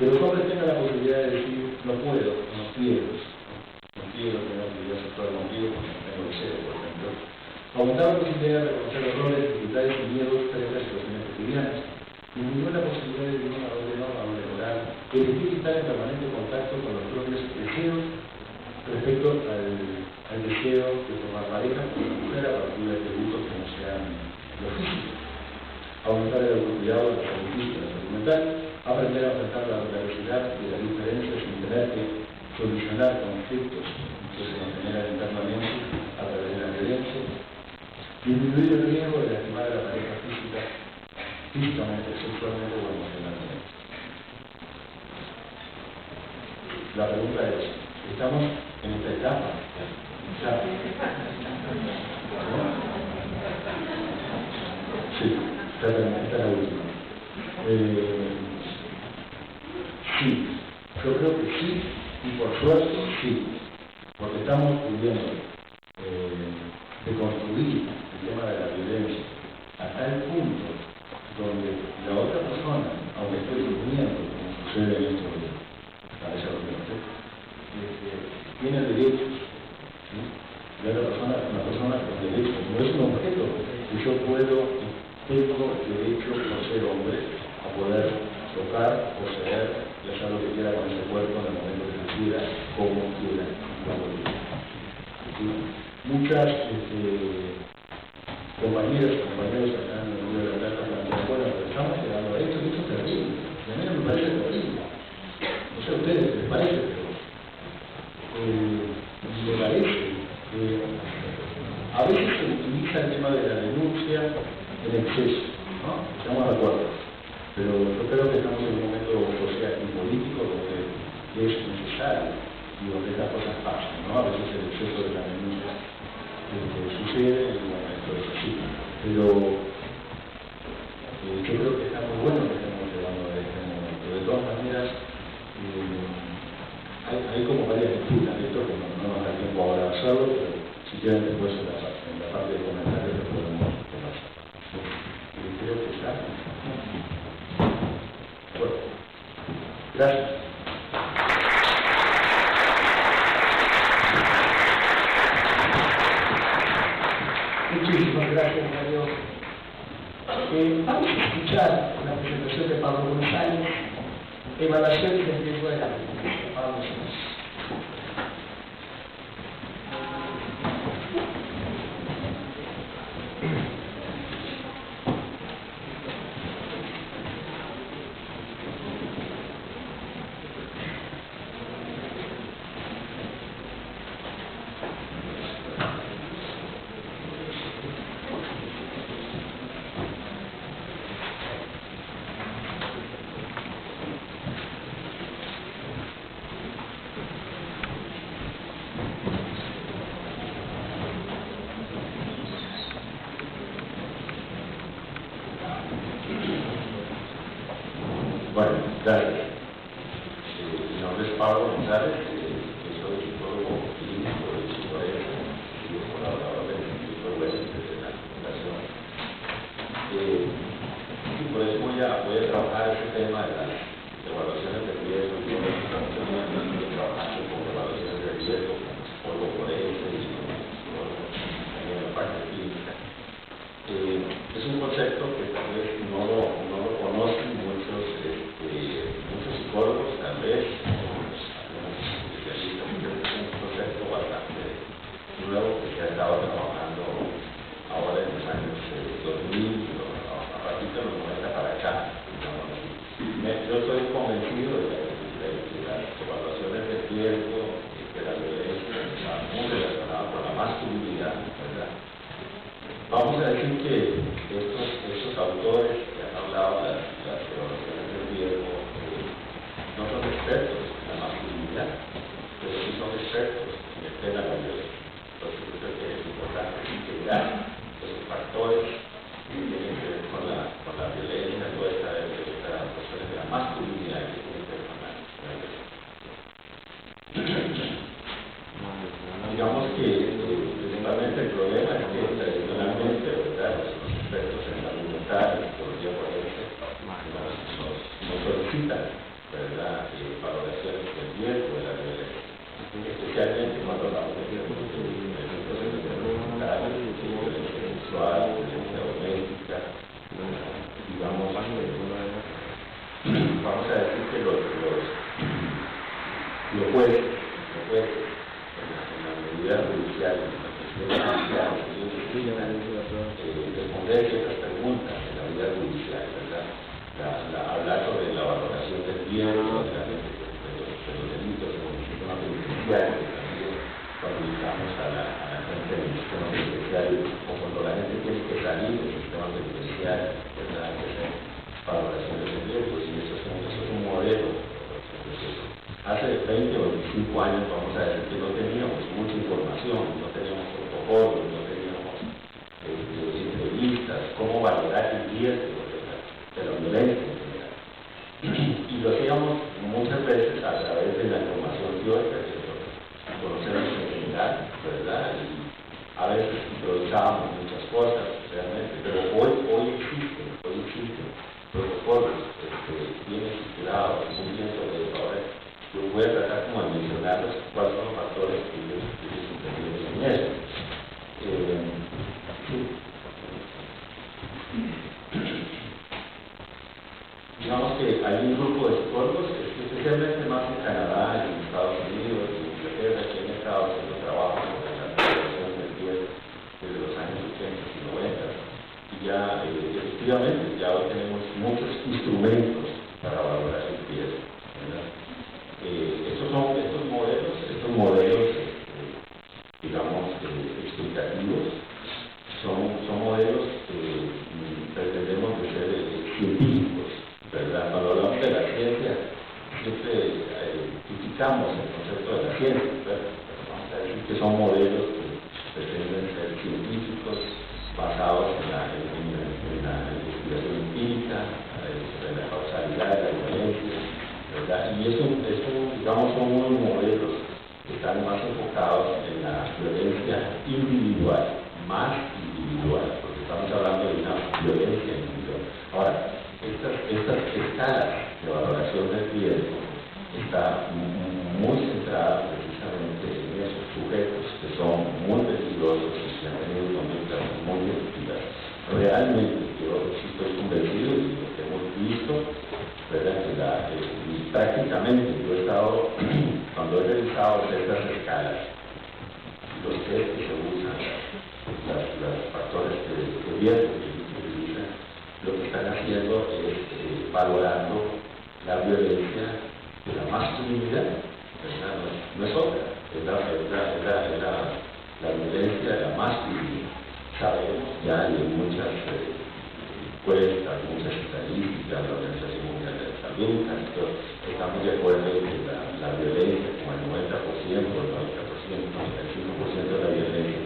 que los hombres tengan la posibilidad de decir, no puedo, no quiero tener actividad sexual contigo porque no tengo deseo, por ejemplo. Aumentar la posibilidad de reconocer errores, dificultades y miedos frente a situaciones cotidianas. Disminuyó la posibilidad de vivir una doble norma, doble moral, elegir estar en permanente contacto con los propios deseos respecto al deseo de formar pareja con una mujer a partir de atributos que no sean los físicos. Aumentar el autocuidado de la salud física y la salud mental, aprender a enfrentar la diversidad y las diferencias sin tener que solucionar conflictos que se nos generan internamente a través de la violencia, disminuir el riesgo de lastimar a la pareja físicamente, sexualmente o emocionalmente. La pregunta es, ¿estamos en esta etapa? ¿Ya? Sí, esta es la última. Sí, yo creo que sí, y por suerte sí, porque estamos pudiendo deconstruir el tema de la violencia hasta el punto donde la otra persona, aunque esté durmiendo, como sucede en esto de cabeza durmiente, tiene derechos, ¿sí? Y otra persona, una persona con derechos, no es un objeto que yo tengo derecho por ser hombre a poder tocar, poseer y hacer lo que quiera con ese cuerpo en el momento que yo quiera, como quiera, cuando quiera. ¿Sí? Muchas compañeros acá en el Río de la Plata plantean, bueno, pero estamos llegando a esto es terrible. Y a mí no me parece terrible. No sé a ustedes qué les parece, pero me parece que a veces se utiliza el tema de la denuncia en exceso, ¿no? Estamos de acuerdo. Pero yo creo que estamos en un momento social y político donde es necesario y donde estas cosas pasan, ¿no? A veces el exceso de la denuncia sucede y bueno, esto es así. Pero yo creo que está muy bueno que estemos llegando a este momento. De todas maneras, hay como varias lecturas de esto que no nos da tiempo ahora a hacerlo, pero si quieren después en la parte de comentarios lo podemos conversar. Creo que está. Bueno, gracias. Muchísimas gracias, Mario. Vamos a escuchar la presentación de Pablo González, Evaluación y Riesgo de la Vida. Pablo González. Bueno, gracias. Mi nombre es Pablo González, soy psicólogo clínico de psicoterapia y colaborador del Instituto de la Fundación. Y por eso voy a trabajar este tema de las evaluaciones de riesgo. Yo estoy trabajando con evaluaciones de riesgo, con psicólogo forense y también en la parte clínica. Es un concepto que tal vez no lo conocen muchos psicólogos, tal vez algunos especialistas, porque es un concepto bastante nuevo que se ha estado trabajando ahora en los años 2000, a partir de los 90 para acá. Yo estoy convencido de que las evaluaciones de riesgo, de la violencia, están muy relacionadas con la masculinidad, ¿verdad? Vamos a decir que estos autores que han hablado de las evaluaciones de riesgo no son expertos en la masculinidad, pero sí son expertos en el tema de la violencia. Entonces yo creo que es importante integrar esos factores que tienen que ver con la violencia, toda esta cuestión de la masculinidad que tiene que ver con la violencia. Digamos que principalmente el problema es que tradicionalmente, ¿verdad?, los expertos en la voluntad, en la psicología forense, nos solicitan, ¿verdad?, jueces, en la medida judicial, en la cuestión judicial, responder ciertas preguntas en la vida judicial, ¿verdad? Hablar sobre la valoración del riesgo, de los delitos en el sistema penitenciario, también cuando invitamos a la gente del sistema penitenciario, o cuando la gente tiene que salir del sistema penitenciario, ¿verdad? Hay que hacer valoraciones de riesgos, y eso es un modelo. Hace 20 o 25 años, vamos a decir que no teníamos mucha información, no teníamos protocolos, no teníamos entrevistas, cómo valorar el riesgo de la violencia en general. Y lo hacíamos muchas veces a través de la información teórica que nosotros conocemos en general, ¿verdad? Y a veces improvisábamos muchas cosas, realmente, pero hoy existen protocolos bien estructurados, muy bien sobre eso. Ahora, yo voy a tratar como de mencionarlos cuáles son los factores que ellos intervienen en eso. Digamos que hay un grupo de psicólogos, especialmente más en Canadá, en Estados Unidos, en Inglaterra, que han estado haciendo trabajo sobre la regulación del riesgo desde los años 80 y 90. Y ya, efectivamente, ya hoy tenemos muchos instrumentos para valorar el riesgo, ¿verdad? Estos modelos, digamos, explicativos, son modelos que pretendemos de ser científicos, ¿verdad? Cuando hablamos de la ciencia, siempre criticamos el concepto de la ciencia, ¿verdad? Vamos a decir que son modelos que pretenden ser científicos, basados en la investigación empírica, sobre la causalidad de la violencia, ¿verdad? Y eso, digamos, son unos modelos que están más enfocados en la violencia individual, más individual, porque estamos hablando de una violencia individual. Ahora, estas escalas de valoración del riesgo están muy centradas precisamente en esos sujetos que son muy peligrosos y que han tenido conductas muy efectivas. Realmente, yo sí estoy convencido y lo que hemos visto, ¿verdad? Y prácticamente yo he estado, cuando he revisado estas escalas, los test que se usan, los factores de riesgo que se utilizan, lo que están haciendo es valorando la violencia de la masculinidad, ¿verdad? No es otra, es la violencia de la masculinidad. Sabemos ya hay muchas encuestas, muchas estadísticas, la Organización Mundial de la Salud, estamos de acuerdo en que la violencia, como el 90%, el 95% de la violencia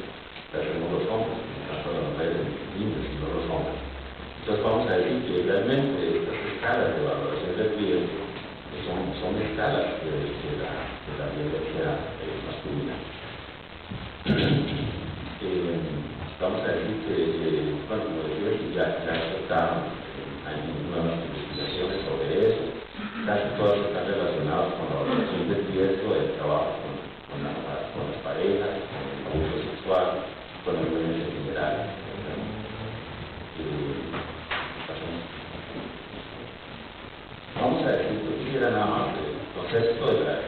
la tenemos los hombres, en el caso de las mujeres, niños y no los hombres. Entonces vamos a decir que realmente estas escalas de valoración del riesgo son escalas de la violencia masculina. Vamos a decir que, bueno, como decía, ya está, hay nuevas investigaciones sobre eso, casi todas están relacionadas con la valoración del riesgo del trabajo con las parejas, con el abuso sexual, con la violencia en general. Vamos a decir que quisiera nada más el concepto de la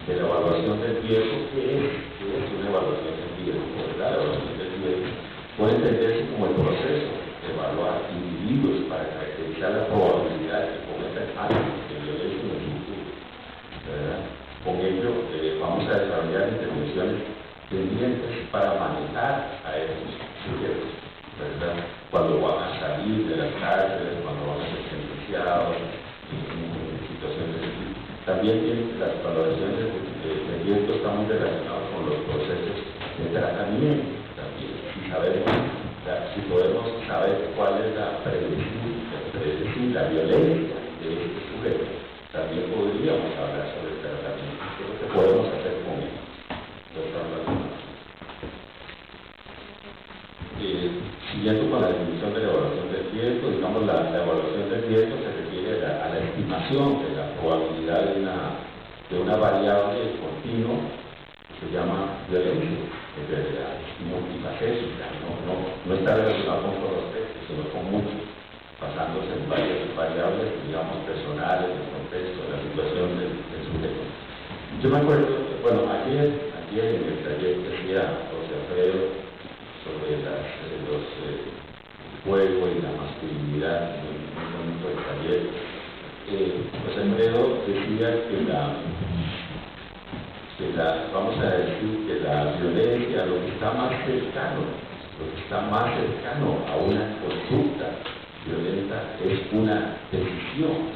evaluación del riesgo. ¿Qué es una evaluación del riesgo? ¿Verdad? La evaluación del riesgo puede entenderse como el proceso de evaluar individuos para caracterizar la probabilidad de que cometan actos de violencia en el futuro, ¿verdad? Con ello vamos a desarrollar intervenciones tendientes para manejar a esos sujetos, ¿verdad? Cuando van a salir de las cárceles, cuando van a ser sentenciados, en situaciones así. También las valoraciones de riesgo están muy relacionadas con los procesos de tratamiento también, y sabemos, si podemos saber cuál es predecir la violencia de este sujeto, también podríamos hablar sobre el tratamiento. ¿Qué es lo que podemos hacer con él? Siguiendo con la definición de la evaluación del riesgo, digamos, la evaluación del riesgo se refiere a la estimación de la probabilidad de una variable continua que se llama violencia, en realidad, multifacética, no está relacionado con todos los textos, sino con muchos, basándose en varias variables, digamos, personales, el contexto, la situación del sujeto. Yo me acuerdo, bueno, ayer en el taller que hacía José Alfredo sobre los juegos y la masculinidad, muy bonito el taller, José Alfredo decía vamos a decir que la violencia, lo que está más cercano a una conducta violenta es una decisión,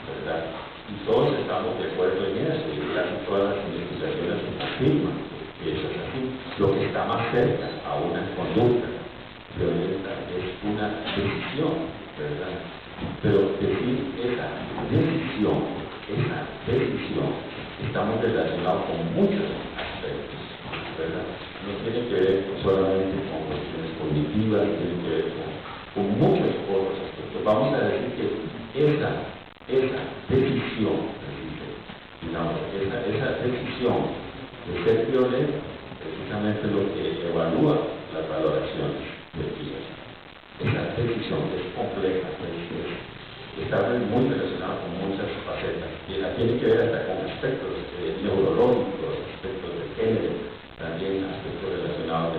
¿verdad? Y todos estamos de acuerdo en eso, y casi todas las investigaciones afirman que eso es así. Lo que está más cerca a una conducta violenta es una decisión, ¿verdad? Pero decir esa decisión, estamos relacionados con muchos aspectos, ¿verdad? No tiene que ver solamente con cuestiones cognitivas, tiene que ver con muchos otros aspectos. Vamos a decir que esa decisión, digamos, esa decisión de ser violento, precisamente lo que evalúa las valoraciones del día. Esa decisión es compleja, está muy relacionada con muchas facetas, y la tiene que ver hasta con aspectos neurológicos, aspectos de género, también aspectos relacionados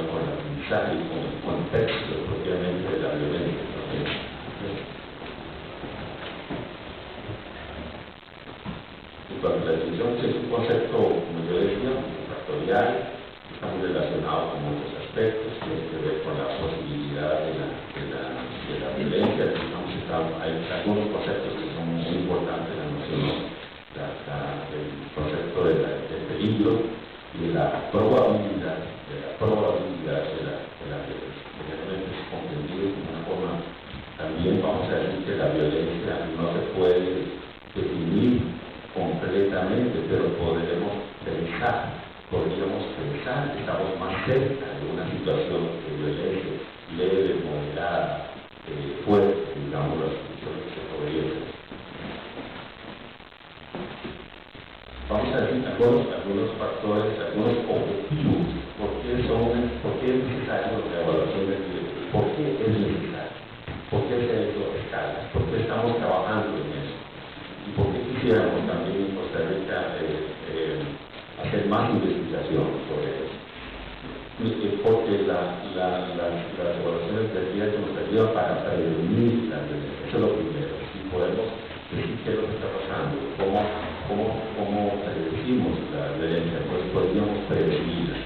con el aprendizaje y con el contexto propiamente de la violencia también. Y cuando la decisión es un concepto, como yo decía, factorial, está muy relacionado con muchos aspectos, tiene que ver con la posibilidad de la violencia, digamos, hay algunos conceptos que son muy importantes, la noción, el concepto del peligro y de la probabilidad de la violencia. Generalmente es comprendido de una forma, también vamos a decir que la violencia no se puede definir completamente, pero podríamos pensar que estamos más cerca de una situación de violencia leve, moderada, fuerte, digamos, las situaciones que podría ser. Vamos a decir algunos factores, algunos objetivos, por qué es necesario la evaluación del riesgo, por qué es necesario, por qué se ha hecho escalas, por qué estamos trabajando en eso, y por qué quisiéramos también en Costa Rica hacer más investigación sobre eso. Porque las evaluaciones del riesgo nos ayudan para prevenir la violencia, eso es lo primero, si podemos decir qué es lo que está pasando, cómo predecimos la violencia, pues podríamos prevenirla.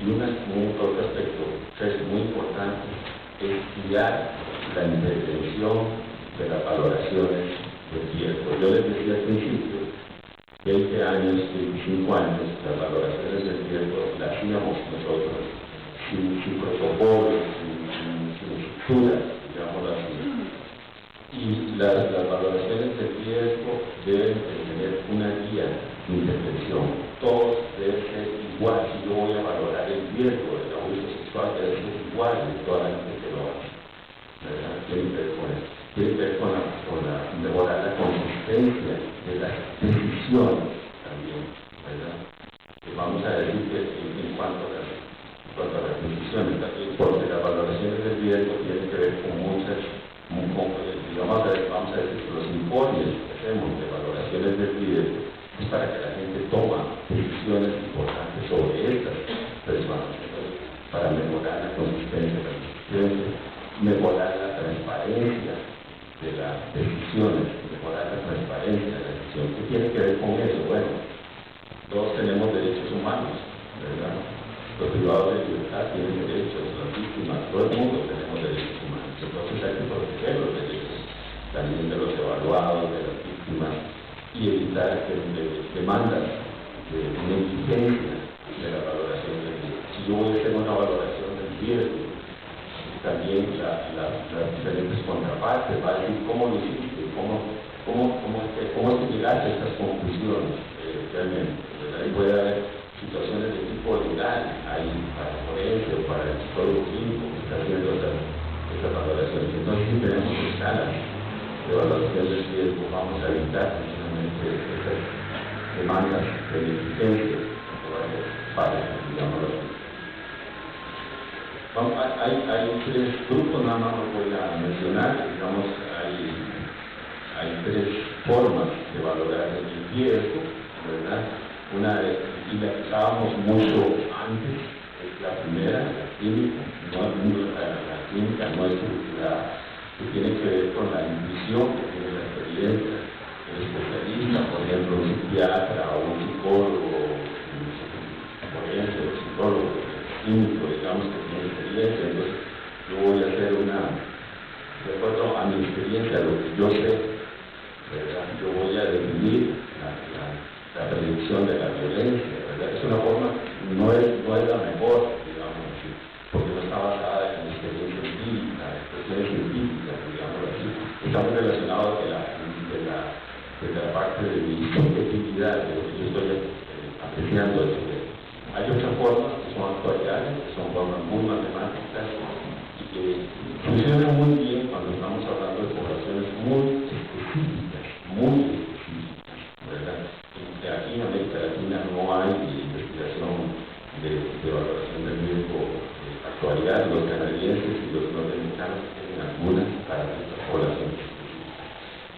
Y un otro aspecto que es muy importante es guiar la intervención de las valoraciones del riesgo. Yo les decía al principio, 20 años, 25 años, las valoraciones del riesgo las hacíamos nosotros sin protocolos, sin estructuras, digámoslo así. Y las valoraciones del riesgo deben tener una guía de intervención. Todos deben ser igual. Si yo voy a valorar el riesgo del abuso sexual, debe ser igual de toda la gente que lo hace. ¿Verdad? Tiene que ver con eso. Tiene que ver con mejorar la consistencia de las decisiones también, ¿verdad? Vamos a decir que en cuanto a las decisiones, porque las valoraciones del riesgo tienen que ver con muchas, vamos a decir que los informes que hacemos de valoraciones del riesgo es para que la gente toma decisiones importantes sobre estas personas, entonces, para mejorar la consistencia de las decisiones, mejorar la transparencia de las decisiones, mejorar la transparencia de las decisiones. ¿Qué tiene que ver con eso? Bueno, todos tenemos derechos humanos, ¿verdad? Los privados de libertad tienen derechos, las víctimas, todo el mundo tenemos derechos humanos. Entonces hay que proteger los derechos también de los evaluados, de las víctimas, y evitar que demandas de negligencia de la valoración del riesgo. Si yo voy a hacer una valoración del riesgo, también las diferentes contrapartes va a decir cómo lo hiciste, cómo es que llegaste a estas conclusiones realmente. Ahí puede haber situaciones de tipo legal, ahí para el forense o para el psicólogo clínico que está haciendo estas valoraciones. Entonces, si tenemos escalas de evaluación del riesgo, vamos a evitar precisamente estas demandas de negligencia que van a ser falsas, digámoslo así. Hay tres grupos, nada más los voy a mencionar, digamos, hay hay tres formas de valorar el riesgo, ¿verdad? Una y la que usábamos mucho antes es la primera, la química, la química no estructurada, que tiene que ver con la intuición que tiene la experiencia, el especialista, por ejemplo, un psiquiatra o un psicólogo, por ejemplo, el psicólogo químico, digamos, que tiene experiencia. Entonces yo voy a hacer de acuerdo a mi experiencia, lo que yo sé, ¿verdad? Yo voy a definir la predicción de la violencia, ¿verdad? Es una forma, no es la mejor, digamos así, porque no está basada en experiencia empírica, en cuestiones científicas, digamos así. Está muy relacionado de la parte de mi subjetividad, de lo que yo estoy apreciando de eso. Hay otras formas que son actuariales, que son formas muy matemáticas y que funcionan muy bien cuando estamos hablando de poblaciones muy específicas, ¿verdad? Aquí en América Latina no hay investigación de valoración del riesgo actuarial. Los canadienses y los norteamericanos tienen algunas para estas poblaciones.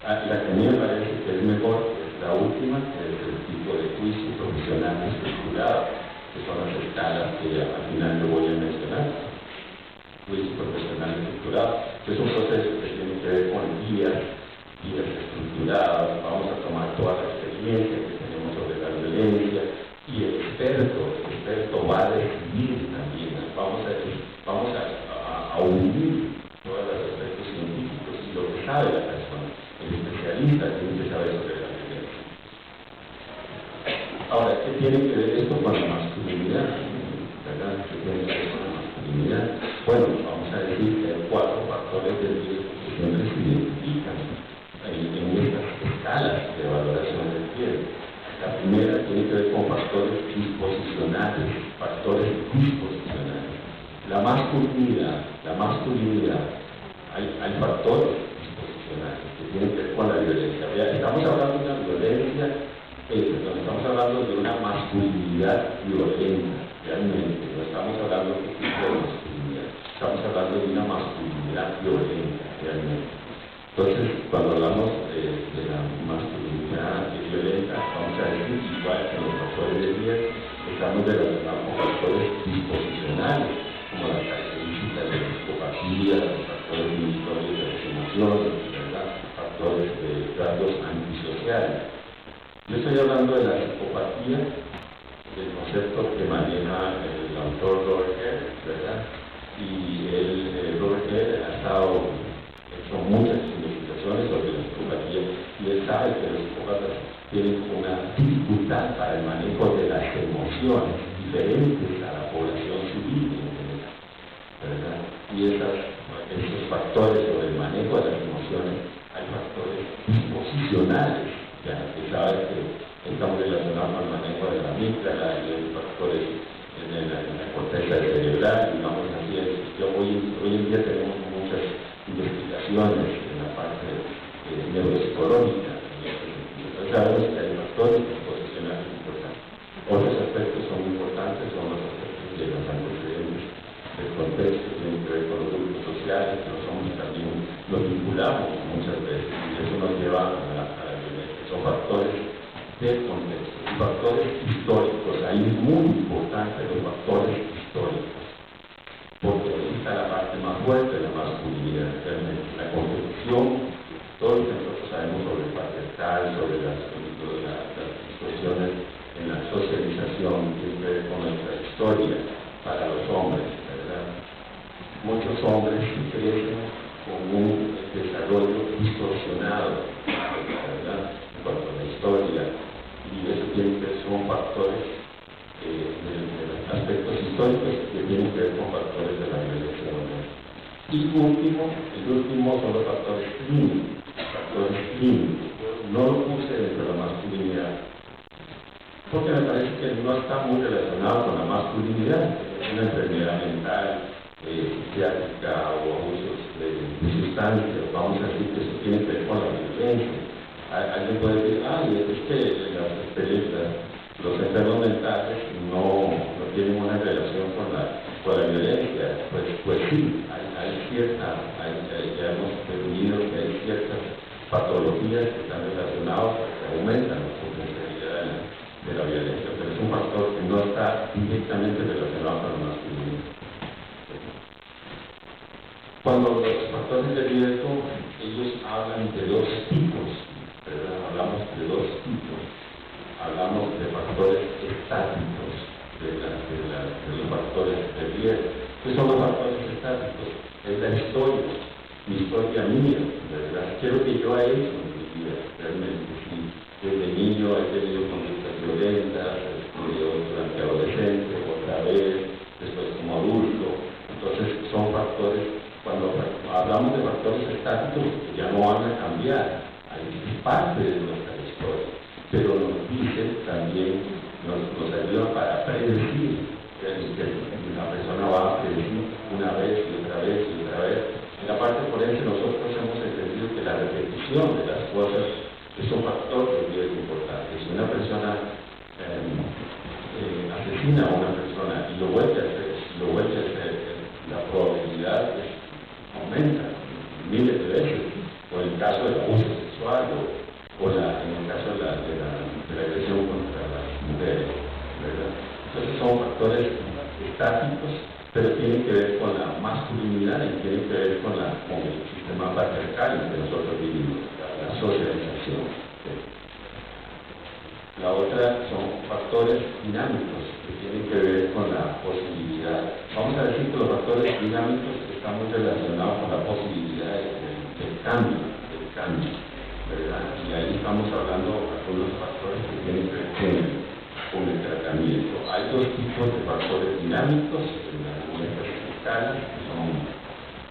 La que a mí me parece que es mejor es la última, que es el tipo de juicio profesional estructurado, que son las escalas que al final yo voy a mencionar. Juicio profesional estructurado, que es un proceso que tiene que ver con guías estructuradas. Vamos a tomar toda la experiencia que tenemos sobre la violencia y el experto va a decidir también. Vamos a unir todos los aspectos científicos y lo que sabe la persona. El especialista tiene que saber sobre la violencia. Ahora, ¿qué tiene que ver esto con la masculinidad? ¿Verdad? ¿Qué tiene que ver con la masculinidad? Bueno, vamos a decir que hay 4 factores de riesgo que siempre se identifican en estas escalas de valoración del riesgo. La primera tiene que ver con factores disposicionales, La masculinidad, hay factores disposicionales que tienen que ver con la violencia. Estamos hablando de una violencia, estamos hablando de una masculinidad violenta, realmente, no estamos hablando de masculinidad, estamos hablando de una masculinidad violenta, realmente. Entonces, cuando hablamos de la masculinidad violenta, vamos a decir, igual que los factores de riesgo, estamos relacionados con factores disposicionales, como las características de la psicopatía, los factores inibitorios de las emociones, ¿verdad? Factores de rasgos antisociales. Yo estoy hablando de la psicopatía, del concepto que maneja el autor Robert Kerr, ¿verdad? Y Robert Kerr ha hecho muchas investigaciones sobre la psicopatía y él sabe que los psicópatas tienen una dificultad para el manejo de las emociones diferentes a la población civil, ¿verdad? Y esos factores sobre el manejo de las emociones, hay factores disposicionales, ya que sabes que estamos relacionados con el manejo de la amígdala y hay factores en la corteza cerebral, digamos así. Hoy en día tenemos muchas investigaciones en la parte neuropsicológica. Sabemos que hay factores disposicionales importantes. Otros aspectos son importantes, son los aspectos de los antecedentes del contexto, tienen que ver con los grupos sociales, que los hombres también los vinculamos muchas veces, y eso nos lleva a la violencia. Son factores del contexto. Y factores históricos, ahí es muy importante los factores históricos, porque ahí está la parte más fuerte de la masculinidad, realmente. La concepción, todo lo que nosotros sabemos sobre el patriarcal, sobre las cuestiones en la socialización, tiene que ver con nuestra historia para los hombres, ¿verdad? Muchos hombres crecen con un desarrollo distorsionado, ¿verdad? En cuanto a la historia, y eso tiene que ver con factores de los aspectos históricos que tienen que ver con factores de la violencia doméstica. Y el último son los factores clínicos. No lo puse dentro de la masculinidad, porque me parece que no está muy relacionado con la masculinidad. Es una enfermedad mental, psiquiátrica o abusos de sustancias. Vamos a decir que eso tiene que ver con la violencia. Alguien puede decir, es que los enfermos mentales no tienen una relación con la violencia. Pues sí, ya hemos definido que hay ciertas patologías que están relacionadas, que aumentan la potencialidad de la violencia, pero es un factor que no está directamente relacionado con la masculinidad. Cuando los factores de riesgo, ellos hablan de dos tipos, ¿verdad? Hablamos de dos tipos. Hablamos de factores estáticos, de los factores de riesgo. ¿Qué son los factores estáticos? Es la historia, mi historia mía, ¿verdad? ¿Qué es lo que yo he hecho en mi vida? Realmente, sí. Desde niño he tenido conductas violentas, durante la adolescencia, otra vez, después como adulto. Entonces, son factores, cuando hablamos de factores estáticos, ya no van a cambiar, es parte de nuestra historia, pero nos dicen también, nos ayudan para predecir que la persona va a predecir una vez y otra vez y otra vez. En la parte forense nosotros hemos entendido que la repetición de las cosas es un factor de riesgo importante. Si una persona asesina a una persona y lo vuelve a hacer, la probabilidad aumenta miles de veces, o en el caso del abuso sexual, o en el caso de la agresión contra las mujeres, ¿verdad? Entonces son factores estáticos, pero tienen que ver con la masculinidad y tienen que ver con el sistema patriarcal en que nosotros vivimos, la socialización. ¿Sí? La otra son factores dinámicos que tienen que ver con la posibilidad. Vamos a decir que los factores dinámicos están muy relacionados con la posibilidad del cambio, ¿verdad? Y ahí estamos hablando de algunos factores que tienen que ver con el tratamiento. Hay dos tipos de factores dinámicos en las muestras fiscales, que son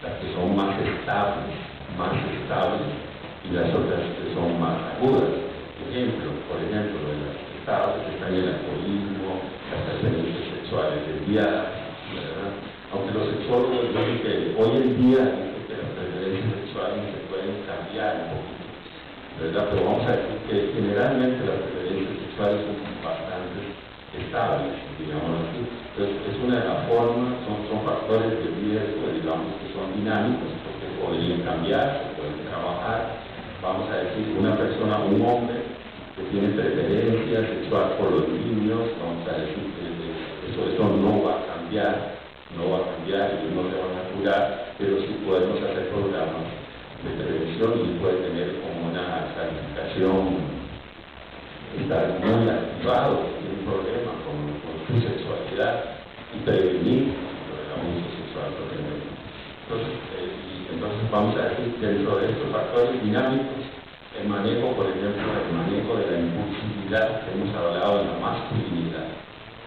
las que son más estables, y las otras que son más agudas. Por ejemplo, en las estables están el alcoholismo, las preferencias sexuales desviadas, ¿verdad? Aunque los sexólogos dicen que hoy en día dicen que las preferencias sexuales se pueden cambiar un poquito, ¿verdad? Pero vamos a decir que generalmente las preferencias sexuales son bastante estables, digamos así. Entonces, es una de las formas, son factores de riesgo, digamos, que son dinámicos, porque podrían cambiar, se pueden trabajar. Vamos a decir, una persona, un hombre, que tiene preferencia sexual por los niños, vamos a decir que eso no va a cambiar, y no se van a curar, pero sí podemos hacer programas de prevención y puede tener como una calificación, estar muy activado, tiene un problema con su sexualidad y prevenir el abuso sexual, por ejemplo. Entonces vamos a decir que dentro de estos factores dinámicos, el manejo, por ejemplo, el manejo de la impulsividad, que hemos hablado de la masculinidad,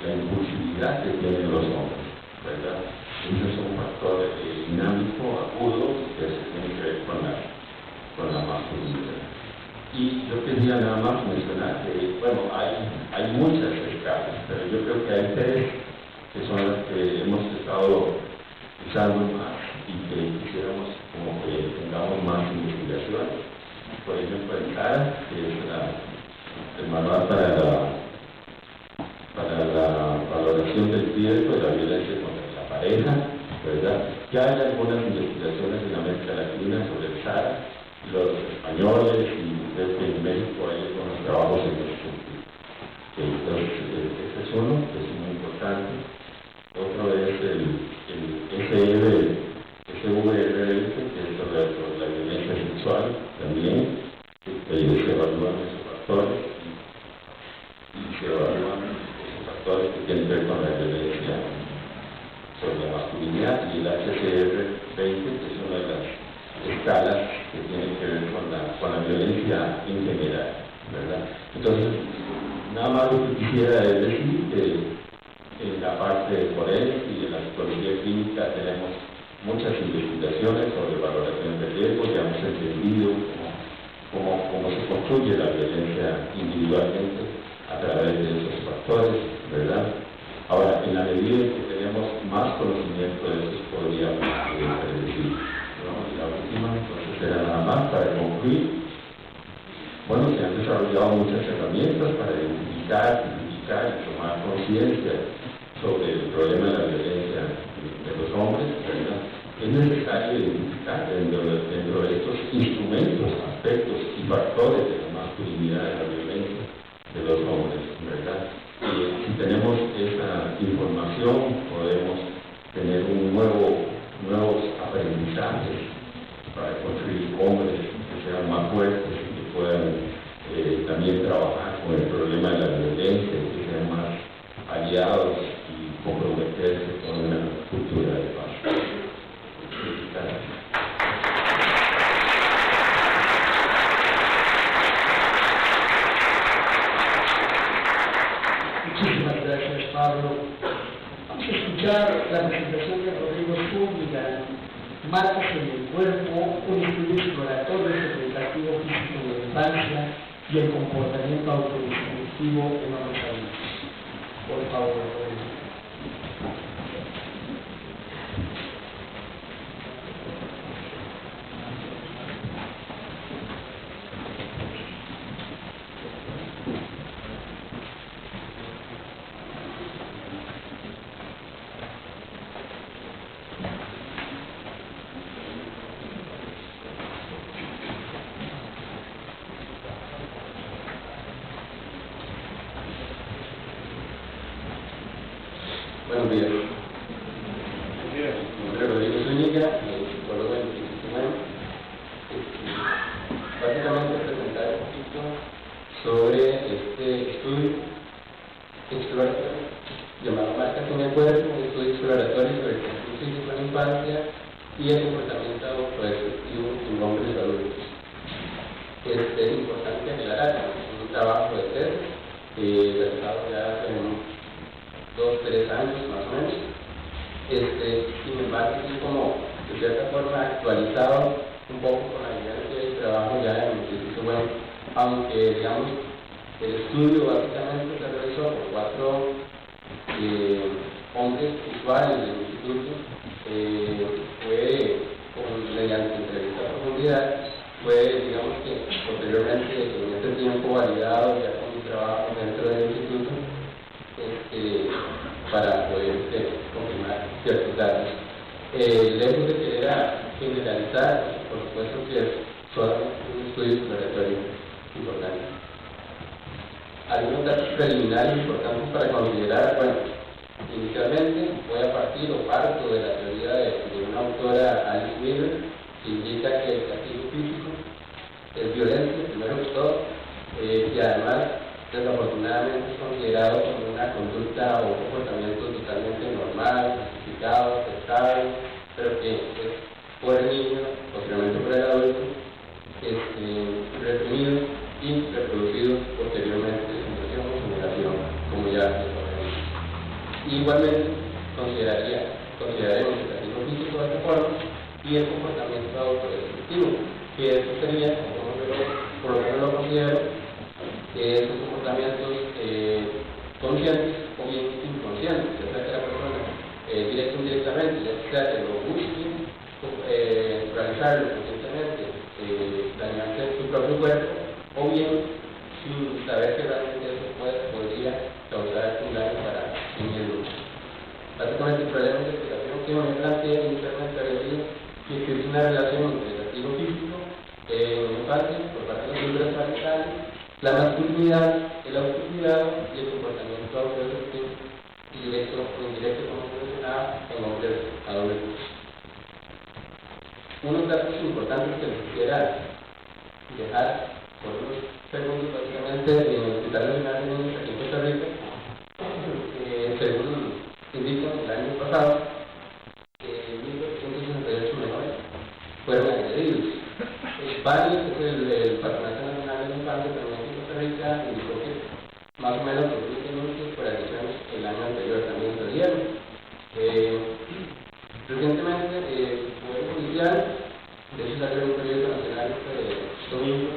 la impulsividad que tienen los hombres, ¿verdad? Ese es un factor dinámico, agudo, que tiene que ver con la masculinidad. Y yo quería nada más mencionar que, bueno, hay muchas escalas, pero yo creo que hay tres que son las que hemos estado usando más y que quisiéramos como que tengamos más investigación. Por ejemplo, el CARA, que es el manual para la valoración del riesgo de la violencia contra la pareja, ¿verdad? Ya hay algunas investigaciones en América Latina sobre el CARA, los españoles, y creo que en México hay algunos trabajos en el sentido. Entonces, este es uno, que es muy importante. Otro es el SVRL, que es sobre la violencia sexual, también, ellos se evalúan esos factores y se evalúan esos factores que tienen que ver con la violencia sobre la masculinidad, y el HCR20, que es una de las escalas que tienen que ver con la violencia en general, ¿verdad? Entonces, nada más lo que quisiera es decir que en la parte forense y en la psicología clínica tenemos muchas investigaciones sobre valoración de riesgo, ya hemos entendido cómo se construye la violencia individualmente a través de esos factores, ¿verdad? Ahora, en la medida en que tenemos más conocimiento de eso, podríamos predecir. La última, entonces, será nada más para concluir. Bueno, se han desarrollado muchas herramientas para identificar y tomar conciencia sobre el problema de la violencia de los hombres, ¿verdad? Es necesaria identificar dentro de estos instrumentos, aspectos y factores de la masculinidad, de la violencia de los hombres, ¿verdad? Y si tenemos esa información, podemos tener nuevos aprendizajes para construir hombres que sean más fuertes, que puedan también trabajar con el problema de la violencia, que sean más aliados y comprometerse con una cultura de paz. Muchísimas gracias, Pablo. Vamos a escuchar la presentación de Rodrigo Zúñiga, Marcas en el cuerpo, un estudio exploratorio sobre el castigo físico de la infancia y el comportamiento autodestructivo en hombres adultos. Por favor, Rodrigo. Buenos días. Mi nombre es Rodrigo Zúñiga, psicólogo en el sistema. Básicamente presentar un poquito sobre este estudio exploratorio llamado Marcas en el cuerpo, un estudio exploratorio sobre el castigo físico en la infancia y el comportamiento autodestructivo en hombres adultos. Es importante aclarar que es un trabajo de tesis realizado ya en 2-3 años más o menos. Sin embargo, es como de cierta forma actualizado un poco con la evidencia del trabajo ya en el Instituto Web, aunque digamos el estudio básicamente se realizó por 4 hombres usuarios del instituto, fue mediante entrevista a profundidad, fue digamos que posteriormente en este tiempo validado ya con mi trabajo dentro del instituto para poder confirmar ciertos datos. Lejos de querer generalizar, por supuesto que es solamente un estudio exploratorio importante. Algunos datos preliminares importantes para considerar, bueno, inicialmente voy a partir o parto de la teoría de una autora, Alice Miller, que indica que el castigo físico es violencia, primero que todo, y además desafortunadamente es considerado como una conducta o un comportamiento totalmente normal, justificado, aceptable, pero que es por el niño, posteriormente por el adulto, reprimido y reproducido posteriormente en generación o generación, como ya sabemos. Igualmente consideraríamos el castigo físico de esta forma y el comportamiento autodestructivo, que eso sería, por lo que lo considero, esos comportamientos conscientes o bien inconscientes, ya sea que la persona directa o indirectamente, ya sea que lo busque realizarlo conscientemente, dañarse su propio cuerpo, o bien sin saber que realmente eso podría causar un daño para sí mismo. Básicamente el problema de investigación que me plantea inicialmente había que existe una relación entre el castigo físico en la infancia por parte de las culturas parentales, la masculinidad, el autocuidado y el comportamiento autodestructivo, directo o indirecto, como se mencionaba, en hombres adultos. Unos datos importantes que les quisiera dejar por unos segundos, básicamente, en el Hospital Nacional de Niños aquí en Costa Rica, según indican el año pasado, 1.268 menores fueron agredidos. Varios, que es el Patronato Nacional de la Infancia, también en Costa Rica, indicó que más o menos 2.000 denuncias por agresiones el año anterior también se dieron. Recientemente, el Poder Judicial, de hecho salió en un periódico nacional domingo,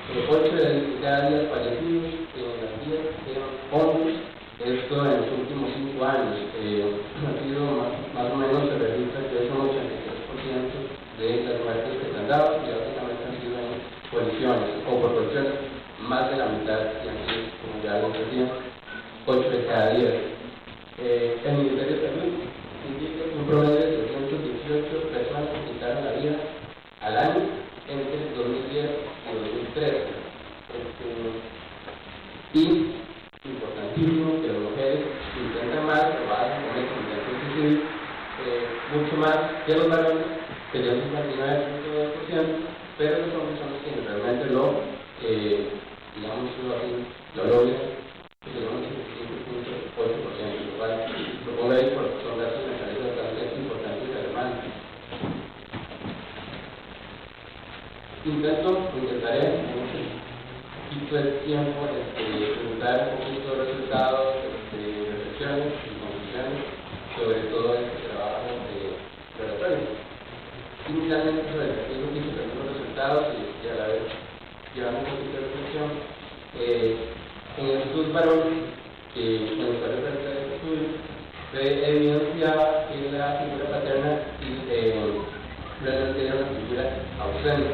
8 de cada 10 fallecidos en las vías eran hombres. Esto en los últimos 5 años ha sido más o menos, se registra que es un 83% de las muertes que se han dado y básicamente han sido en colisiones o por colisiones, más de la mitad, y así, como ya lo decía, 8 de cada 10. El Ministerio de Salud indica que un promedio de 318 personas quitaron la 99.9%, pero los hombres son los que realmente digamos así, lo logran, que tenemos un 5.8%, lo cual lo pongo ahí porque son datos necesarios bastante importantes y relevantes. Intentaré en un poquito de tiempo presentar un poquito de resultados, reflexiones y conclusiones sobre todo este trabajo preparatorio. Inicialmente sobre el poquito de los resultados y a la vez llevar un poquito de reflexión. En el estudio varón, que me gustaría presentar este estudio, se evidenciaba que la figura paterna realmente era una figura ausente.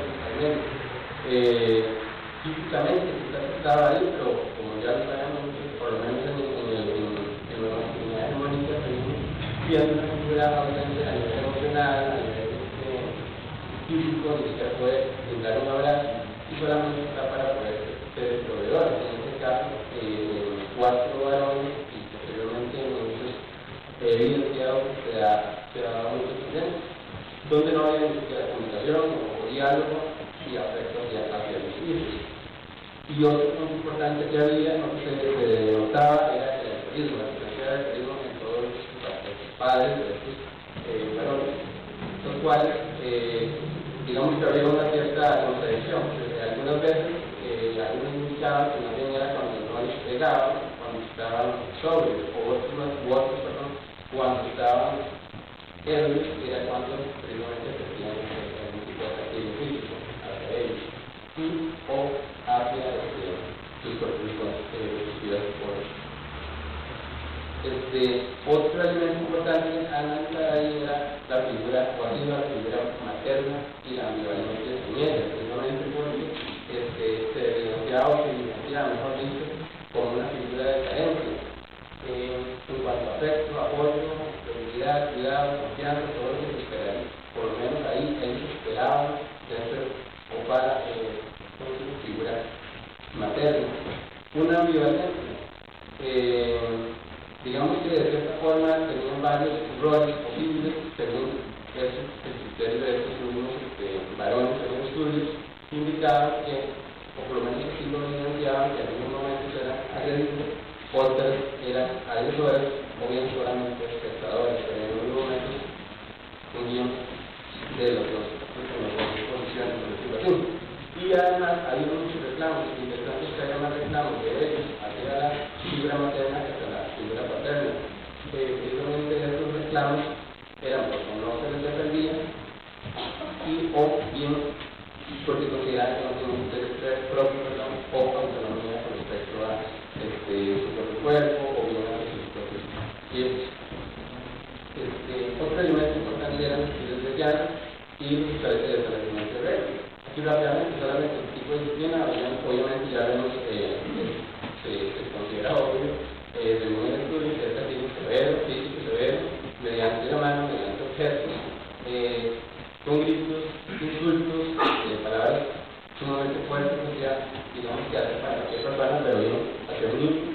Físicamente estaba ahí, pero como ya lo sabemos, por lo menos en la masculinidad hegemónica, viendo una figura ausente a nivel emocional, a nivel físico, ni siquiera puede brindar un abrazo, y solamente está para poder ser el proveedor. En este caso, 4 varones, y posteriormente en muchos evidenciados se da muchos problemas, donde no había ni siquiera comunicación o diálogo y afecto hacia los hijos. Y otro punto importante que había, no que se denotaba, era el alcoholismo, la presencia del alcoholismo en todos los padres de estos varones, los cuales, digamos que había una cierta contradicción, porque algunas veces algunos indicaban que no bien era cuando no les pegaban, cuando estaban sobrios, o otros, cuando estaban ebrios, era cuando precisamente tenían algún tipo de castigo físico hacia ellos, o hacia sus propios por otro elemento importante a analizar ahí era la figura, o así la figura materna y la ambivalencia de ella, precisamente porque se evidenciaba o se evidenciaba, mejor dicho, como una figura de carencia en cuanto a afecto, apoyo, seguridad, cuidado, confianza, todo lo que se esperaría. Por lo menos ahí ellos esperaban dentro o para su figura materna. Una ambivalencia. Digamos que de cierta forma tenían varios roles posibles según el criterio de estos mismos varones en los estudios, indicaban que, o por lo menos así lo evidenciaban, que en algunos momentos eran agredidos, otras eran agresores o bien solamente espectadores, pero en algunos momentos unían de los dos posiciones de la situación. Y además hay muchos reclamos, interesantes que haya más reclamos de ellos hacia la figura materna que hacia la figura paterna. Precisamente estos reclamos eran porque no se les defendía y o bien porque consideraban que no tenían un interés propio o autonomía con respecto a su propio cuerpo o bien a sus propios hijos. Otro elemento importante eran los estudios de llano y los estudios de establecimiento de reglas. Aquí rápidamente, solamente el tipo de disciplina, obviamente ya vemos, se considera obvio, según el estudio, que es castigo severo, físico severo, mediante la mano, mediante objetos, con gritos, insultos, palabras sumamente fuertes, o sea, digamos que hace para cualquier persona, pero bien hacia un niño,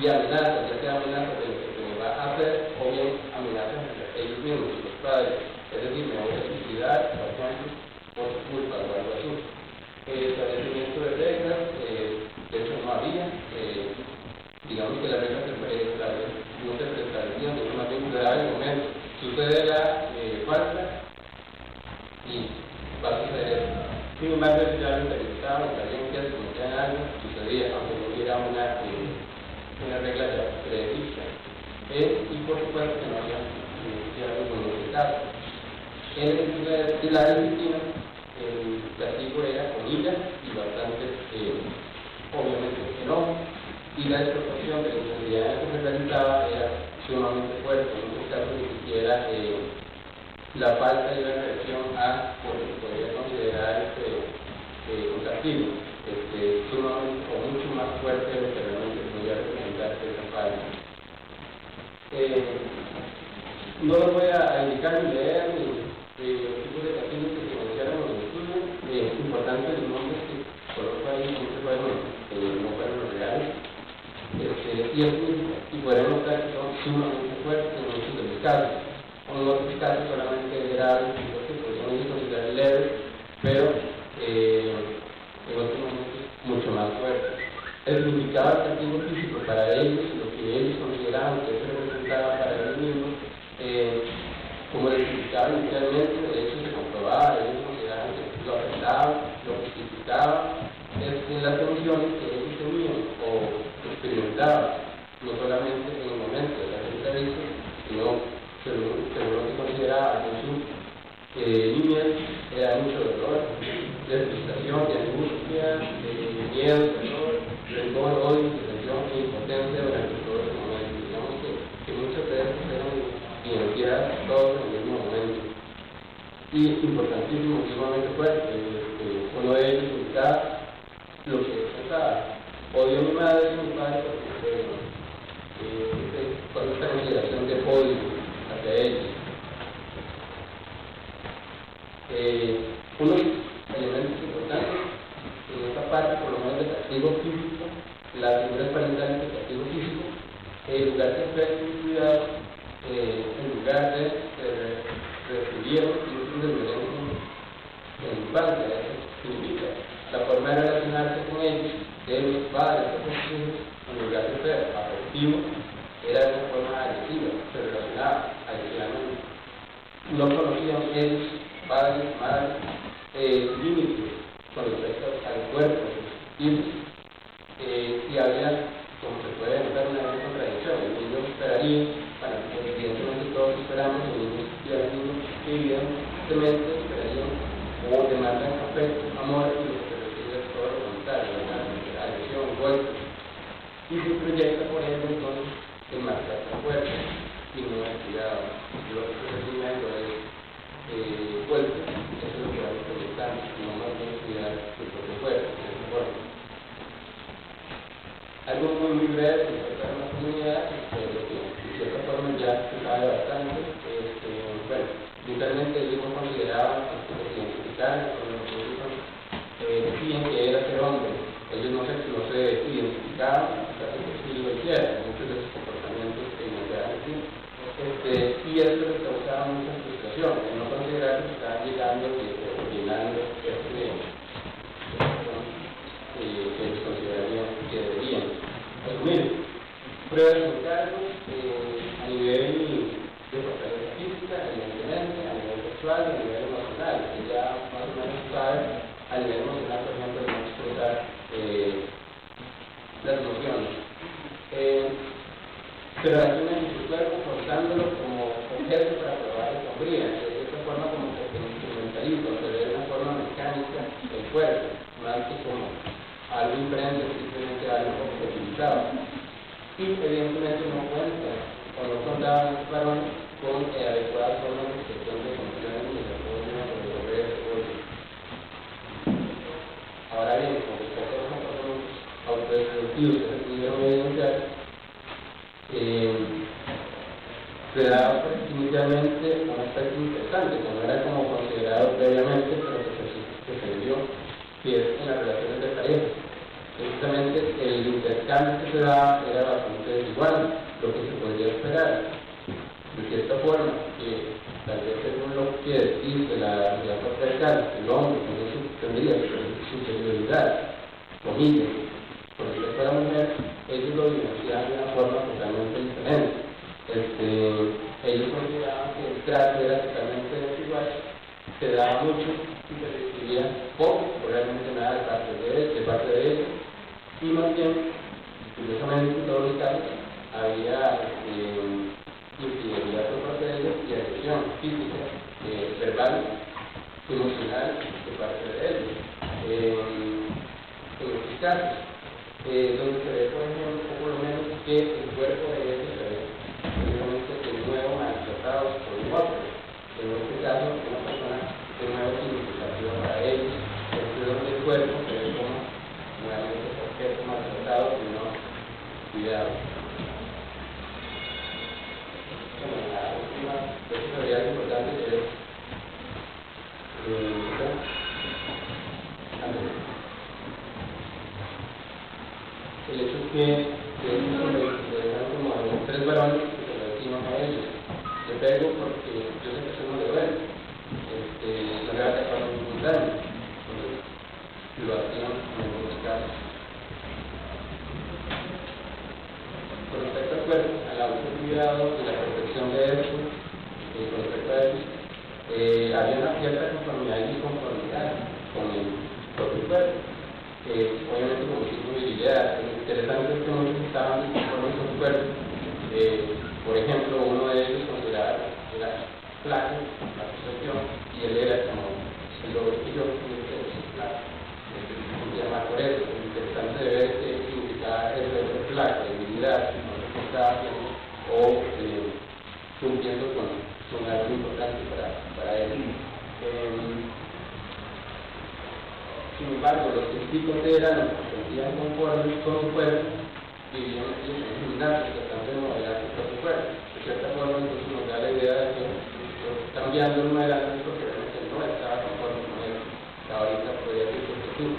y amenazas, ya sea amenazas de lo que se me va a hacer, o bien amenazas entre ellos mismos, los padres, es decir, me voy a suicidar, por ejemplo, por su culpa o algo así. Establecimiento de reglas, de hecho no había, digamos que las reglas no se establecían, de una vez grave momento sucede la falta y va a suceder. Sin embargo, ya lo interpretaban, carencias, como que algo sucedía, aunque no hubiera una regla ya predecista. Y por supuesto que no había algo en este caso. En la disciplina, el castigo era con ira y bastante, obviamente, enojo, y la desproporción de la intensidad que se realizaba era sumamente fuerte. En muchos casos ni siquiera la falta de la reacción a lo que podría considerar un castigo, sumamente o mucho más fuerte de lo que realmente podría representar esa falta. No lo voy a indicar ni leer ni los tipos de castigos que se mencionaron en el estudio. Es importante los nombres que coloco ahí, no fueron los reales. Y podemos notar que son sumamente fuertes en muchos de los casos. En otros casos solamente graves, porque podríamos considerar leves, pero en otros momentos mucho más fuertes. El significado del castigo físico para ellos, lo que ellos consideraban que eso representaba para ellos mismos, como lo significaba inicialmente, de hecho se comprobaba, ellos consideraban que lo afectaba, lo justificaba, las emociones que ellos tenían o experimentaban, no solamente en el momento de la sentencia, sino según lo que consideraba en su niñez, era mucho dolor, de frustración, de angustia, de miedo, terror, rencor, odio, depresión e impotencia durante todo ese momento. Digamos que muchas veces eran evidenciadas todos en el mismo momento. Y importantísimo, sumamente fuerte, uno de ellos indicaba lo que pensaba: odio a mi madre y a mi padre porque con esta consideración de odio hacia ellos. Unos elementos importantes en esta parte, por lo menos de castigo físico, las figuras parentales de castigo físico, en lugar de afecto y cuidado, en lugar de recibieron incluso de violencia en la infancia. Eso significa la forma de relacionarse con ellos, de los padres o con sus hijos, en lugar de ser afectivo, era de una forma agresiva, se relacionaba agresivamente. No conocían ellos, padres, madres, límites con respecto al cuerpo de sus hijos, y había, como se puede notar, una gran contradicción. El niño esperaría, para que evidentemente todos esperamos, los niños y los niños que evidentemente esperarían o demandan afecto, amor, y lo que se recibe es todo lo contrario, la agresión, golpe, y se proyecta, por ejemplo, entonces, en marcar el cuerpo y no el cuidado. Lo que estoy recibiendo es golpe, eso es lo que va a proyectar, no más bien cuidar su propio cuerpo, de esa forma. Algo muy breve respecto a la comunidad, lo que de cierta forma ya se sabe bastante, bueno, literalmente ellos no consideraban que se identificaran con los que decían que era ser hombre. Ellos no se identificaban, casi que sí lo hicieran, muchos de sus comportamientos que iniciaban así. Y eso les causaba mucha frustración, el no considerar que estaban llegando y llenando este que ellos considerarían que deberían asumir. Pruebas de encargos a nivel de fortaleza física, evidentemente, a nivel sexual y a nivel emocional, que ya más o menos sabe, a nivel emocional, por ejemplo, no expresar las emociones. Pero asumen su cuerpo forzándolo como objeto para probar la sombría. De esta forma como que se instrumentaliza, se ve de una forma mecánica el cuerpo, más que como algo imprende, simplemente algo utilizado. Y evidentemente no cuentan o no contaban los varones con adecuadas formas de expresión de emociones ni de apoyo o de poder de apoyo. Ahora bien, con respecto a los comportamientos autodestructivos que se pudieron evidenciar, se da inicialmente un aspecto interesante, que no era como considerado previamente, pero que se vio, que es en las relaciones de pareja. Precisamente el intercambio que se da era bastante desigual, lo que se podría esperar. De cierta forma, que tal vez según lo que dice la sociedad patriarcal, el hombre tendría superioridad, comillas, con respecto a la mujer, ellos lo vivenciaban de una forma totalmente diferente. Ellos consideraban que el trato era totalmente desigual, se daba mucho y se recibía poco, o realmente nada de parte de ellos, y más bien, curiosamente en todos los casos, había infidelidad por parte de ellos y agresión física, verbal, emocional por parte de ellos. En estos casos, donde se ve, por ejemplo, por lo menos que el cuerpo de ellos se ve precisamente de nuevo maltratado por un otro. En este caso, una persona de nuevo significativa para ellos, donde el cuerpo se ve como nuevamente objeto maltratado y no cuidado. Bueno, la última responsabilidad importante que es el hecho es que se dejan como tres varones que se lo decimos a ellos. Te pego porque yo sé que soy uno de él. No le va a daño. Entonces, lo hacían en algunos casos. Con respecto al cuerpo, al autocuidado y la protección de esto, con respecto a eso, había una cierta conformidad y disconformidad con el propio cuerpo. Obviamente como signo de idea, lo interesante es que muchos estaban disconformes con su cuerpo. Por ejemplo, uno de ellos consideraba que era flaco, la percepción, y él era como el doble que yo, flaco. Se llama por eso. Lo interesante de ver qué significaba el de flaco, debilidad, no lo que estaba haciendo, o cumpliendo con algo importante para él. Sin embargo, los que sí consideran que se sentían conformes con su cuerpo, vivían en el gimnasio, tratando de modelar su propio cuerpo. De cierta forma, entonces nos da la idea de que cambiando el modelado porque realmente no estaba conforme con él. Ahorita podría ser su futuro.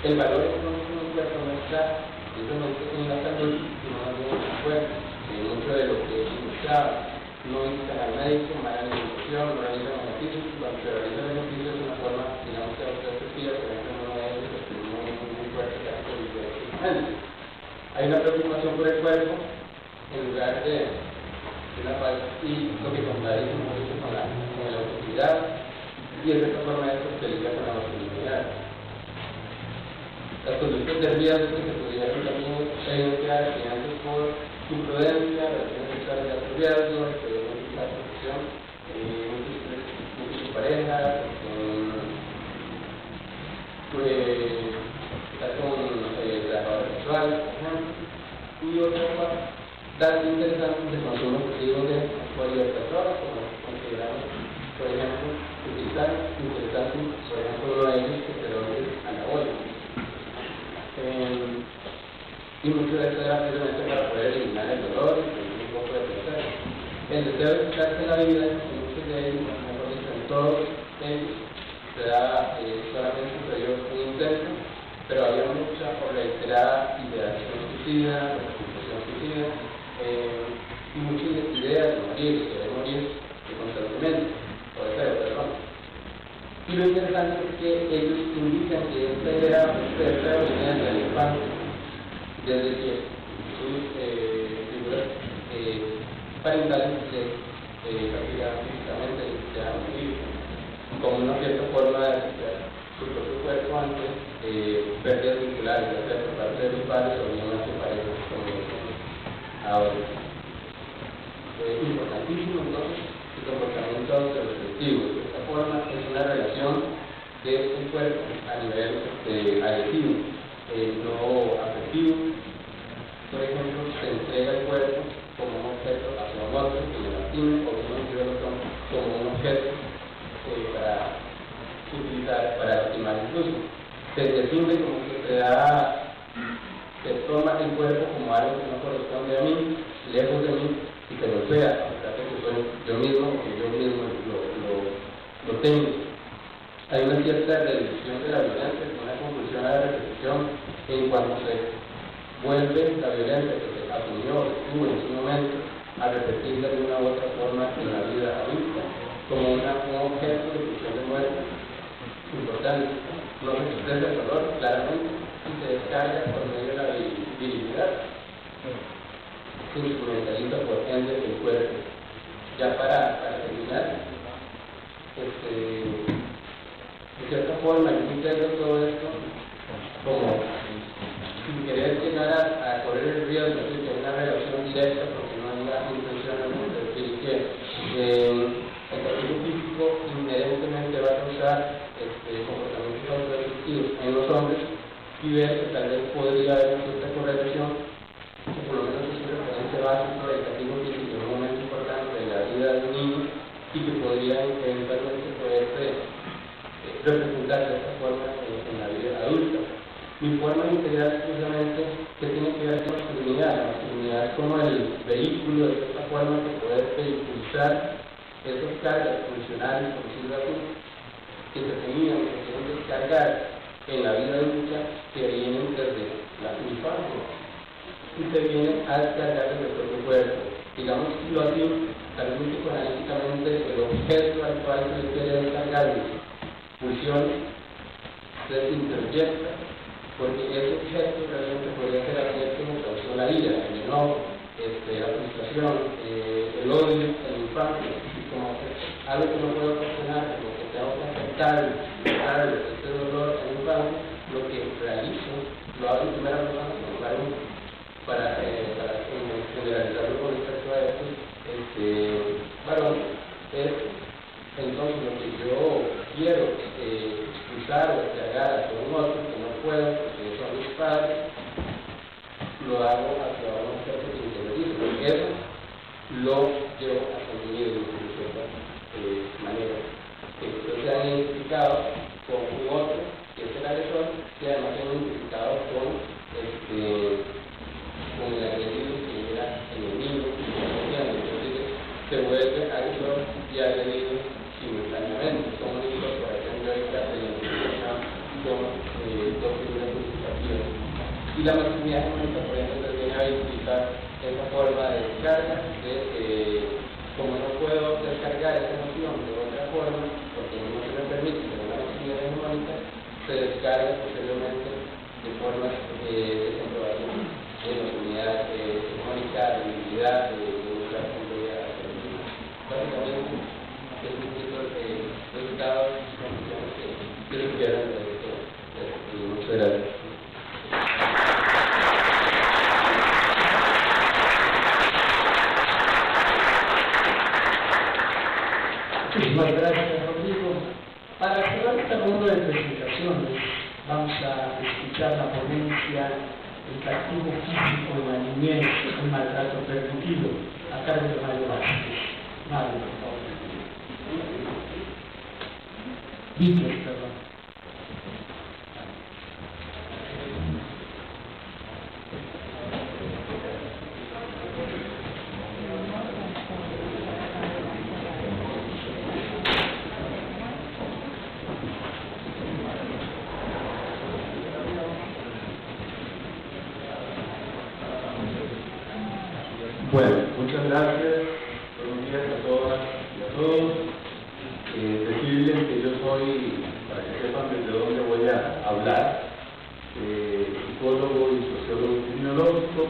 El valor económico de un cuerpo no está simplemente en la salud, sino también en el cuerpo. Mucho de lo que ilustraba. No invitan al médico, mala alimentación, no realizan beneficios, cuando se realizan beneficios es una forma, digamos, que autodestructiva, por ejemplo, no es muy fuerte que hace directamente. Hay una preocupación por el cuerpo en lugar de una falta, y lo que contradice mucho con la autoridad, y de esta forma esto se liga con la masculinidad. Las conductas de riesgo que se pudieron también evidenciar antes por imprudencia, relaciones sexuales de alto riesgo, la protección, muchas parejas, estar con trabajadores sexuales, por ejemplo, y otra datos interesantes de consumo excesivo de polihidratos, como consideramos, por ejemplo, utilizar interesantes, por ejemplo, uno de ellos, esteroides anabólicos. Y mucho de esto era precisamente para poder eliminar el dolor y un poco de placer. El deseo de fijarse en la vida, en muchos de ellos, mejor dicho, en todos ellos, se da solamente un periodo muy intenso, pero había mucha o reiterada ideación suicida, representación suicida, y muchas ideas de morir constantemente, o de cero, perdón. Y lo interesante es que ellos indican que esta idea venía de la infancia, desde que sus figuras parentales se castigaban físicamente, se han vivido como una cierta forma de recuperar su propio cuerpo ante pérdidas musculares, ya sea por parte de los padres o bien las parejas, como ahora. Importantísimo entonces el comportamiento autorrestrictivo. De esta forma es una relación de un cuerpo a nivel agresivo, no afectivo. Por ejemplo, se entrega el cuerpo como un objeto hacia un otro que lo lastima, o como un objeto para utilizar, para lastimar incluso. Se define como que se toma el cuerpo como algo que no corresponde a mí, lejos de mí, y que golpea, trata que soy yo mismo, que yo mismo lo tengo. Hay una cierta reducción de la violencia, una conclusión a la repetición en cuanto se vuelve la violencia que se asumió, estuvo en su momento, a repetirla de una u otra forma en la vida adulta, como un objeto de pulsión de muerte importante. No se expresa el dolor claramente y se descarga por medio de la virilidad. Se instrumentaliza por ende el cuerpo. Ya para terminar, de cierta forma, yo entiendo todo esto como sin querer llegar a correr el riesgo de tener una relación directa, porque no hay la intención de decir que el castigo físico inherentemente va a causar comportamientos autodestructivos en los hombres, y ver que tal vez podría haber una cierta correlación, que por lo menos es una referencia básica del castigo físico en un momento importante de la vida de un niño, y que podría eventualmente poderse representar de esta forma en la vida adulta. Mi forma de integrar precisamente que tiene que ver con la masculinidad es como el vehículo de esta forma que puede impulsar esas cargas funcionales, por decirlo así, que se tenían, que se tienen que descargar en la vida adulta, que vienen desde la infancia y se vienen a descargar desde el propio cuerpo. Digámoslo así, también psicoanalíticamente el objeto al cual se le quiere descargar de pulsión se interyecta, porque ese objeto realmente podría ser aquel que me causó la ira, el enojo, la frustración, el odio, el infancia, como algo que no puedo ocasionar, como que tengo que aceptar, este dolor en la infancia, lo que realizo, lo hago en primera persona, como claro, para generalizarlo con respecto a esto, varón, es entonces lo que yo quiero expulsar o descargar hacia un otro que no puedo, porque son mis padres, lo hago hacia un objeto que interiorizo, porque eso lo llevo a conseguir de cierta manera. Entonces se han identificado con un otro, que es el agresor, que además se han identificado con el agredido que era enemigo, entonces se vuelve agresor y agredido simultáneamente. Son únicos por ejemplo de identificación con dos figuras significativas. Y la masculinidad hegemónica, por ejemplo, viene a identificar esa forma de descarga, como no puedo descargar esa emoción de otra forma, porque no se me permite tener una masculinidad hegemónica, se descarga posteriormente de formas de desaprobación de masculinidad hegemónica, de debilidad, de buscar seguridad. Básicamente, es un tipo de resultados y conclusiones que se quieran de esto. Muchas gracias. Muchísimas gracias, Rodrigo. Para cerrar esta ronda de presentaciones, vamos a escuchar la ponencia El castigo físico en la niñez, el maltrato permitido, a cargo de Mario Vázquez. Mario, por favor. Víctor, perdón. Bueno, muchas gracias. Buenos días a todas y a todos. Decirles que yo soy, para que sepan desde dónde voy a hablar, psicólogo y sociólogo criminológico.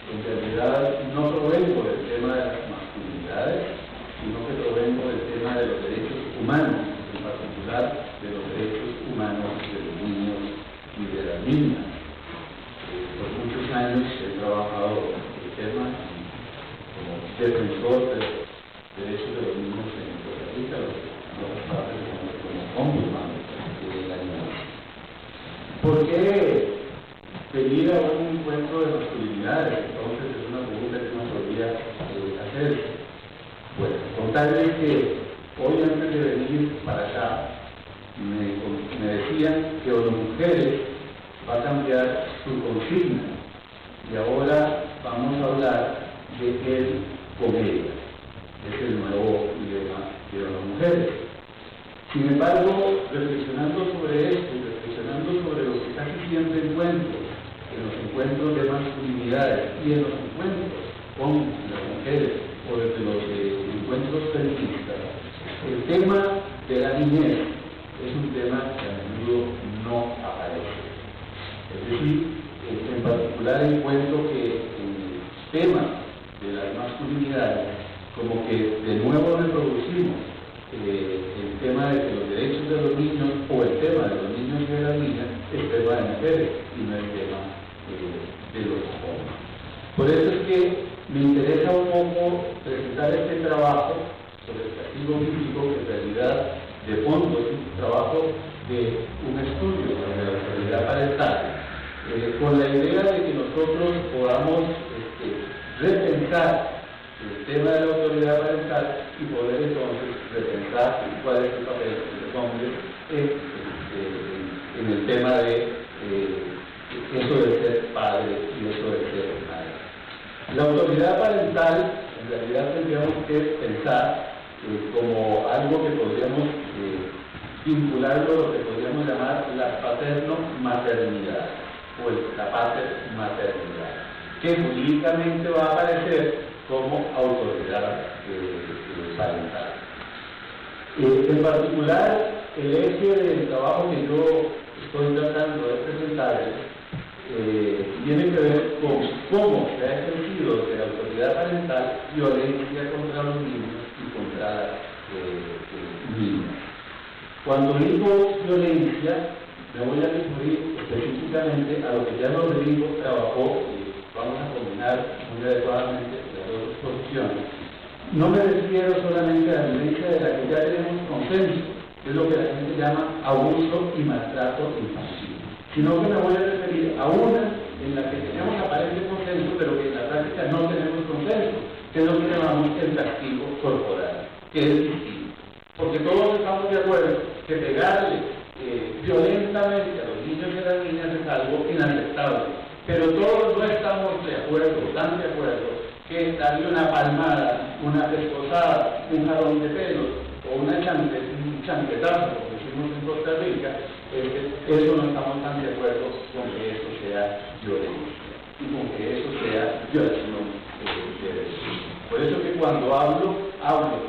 En realidad no provengo del tema de las masculinidades, sino que provengo del tema de los derechos humanos, en particular de los derechos humanos de los niños y de las niñas. Por muchos años he trabajado el tema como defensor de los derechos de los niños en Costa Rica, los padres como ombudsman de la niñez. ¿Por qué venir a un encuentro de masculinidades? Entonces es una pregunta que uno podría hacer. Bueno, contarles que hoy antes de venir para acá me decían que las mujeres va a cambiar su consigna y ahora vamos a hablar de él con ella. Es el nuevo lema de las mujeres. Sin embargo, reflexionando sobre esto y reflexionando sobre lo que casi siempre encuentro en los encuentros de masculinidades y en los encuentros con las mujeres o desde los encuentros feministas, el tema de la niñez es un tema que a menudo no aparece. Es decir, en particular encuentro que el tema de las masculinidades, como que de nuevo reproducimos el tema de que los derechos de los niños o el tema de los niños y de las niñas es tema de mujeres y no el tema de los hombres. Por eso es que me interesa un poco presentar este trabajo sobre el castigo físico, que en realidad de fondo es un trabajo de un estudio sobre la autoridad parental, con la idea de que nosotros podamos repensar el tema de la autoridad parental y poder entonces repensar cuál es el papel de los hombres en el tema de eso de ser padre y eso de ser madre. La autoridad parental en realidad tendríamos que pensar como algo que podríamos vincularlo a lo que podríamos llamar la paterno-maternidad o la pater-maternidad, que jurídicamente va a aparecer como autoridad parental. En particular, el eje del trabajo que yo estoy tratando de presentarles tiene que ver con cómo se ha ejercido desde la autoridad parental violencia contra los niños y contra niños. Cuando digo violencia, me voy a referir específicamente a lo que ya Rodrigo trabajó, y vamos a combinar muy adecuadamente las dos exposiciones. No me refiero solamente a la violencia de la que ya tenemos consenso, que es lo que la gente llama abuso y maltrato infantil, sino que me voy a referir a una en la que tenemos aparente consenso, pero que en la práctica no tenemos consenso, que es lo que llamamos el castigo corporal, que es distinto. Porque todos estamos de acuerdo que pegarle violentamente a los niños y a las niñas es algo inaceptable, pero todos no estamos de acuerdo, tan de acuerdo, que darle una palmada, una pescozada, un jalón de pelos o un chancletazo, como decimos en Costa Rica, eso no estamos tan de acuerdo con que eso sea violencia y con que eso sea violación de derechos. Por eso que cuando hablo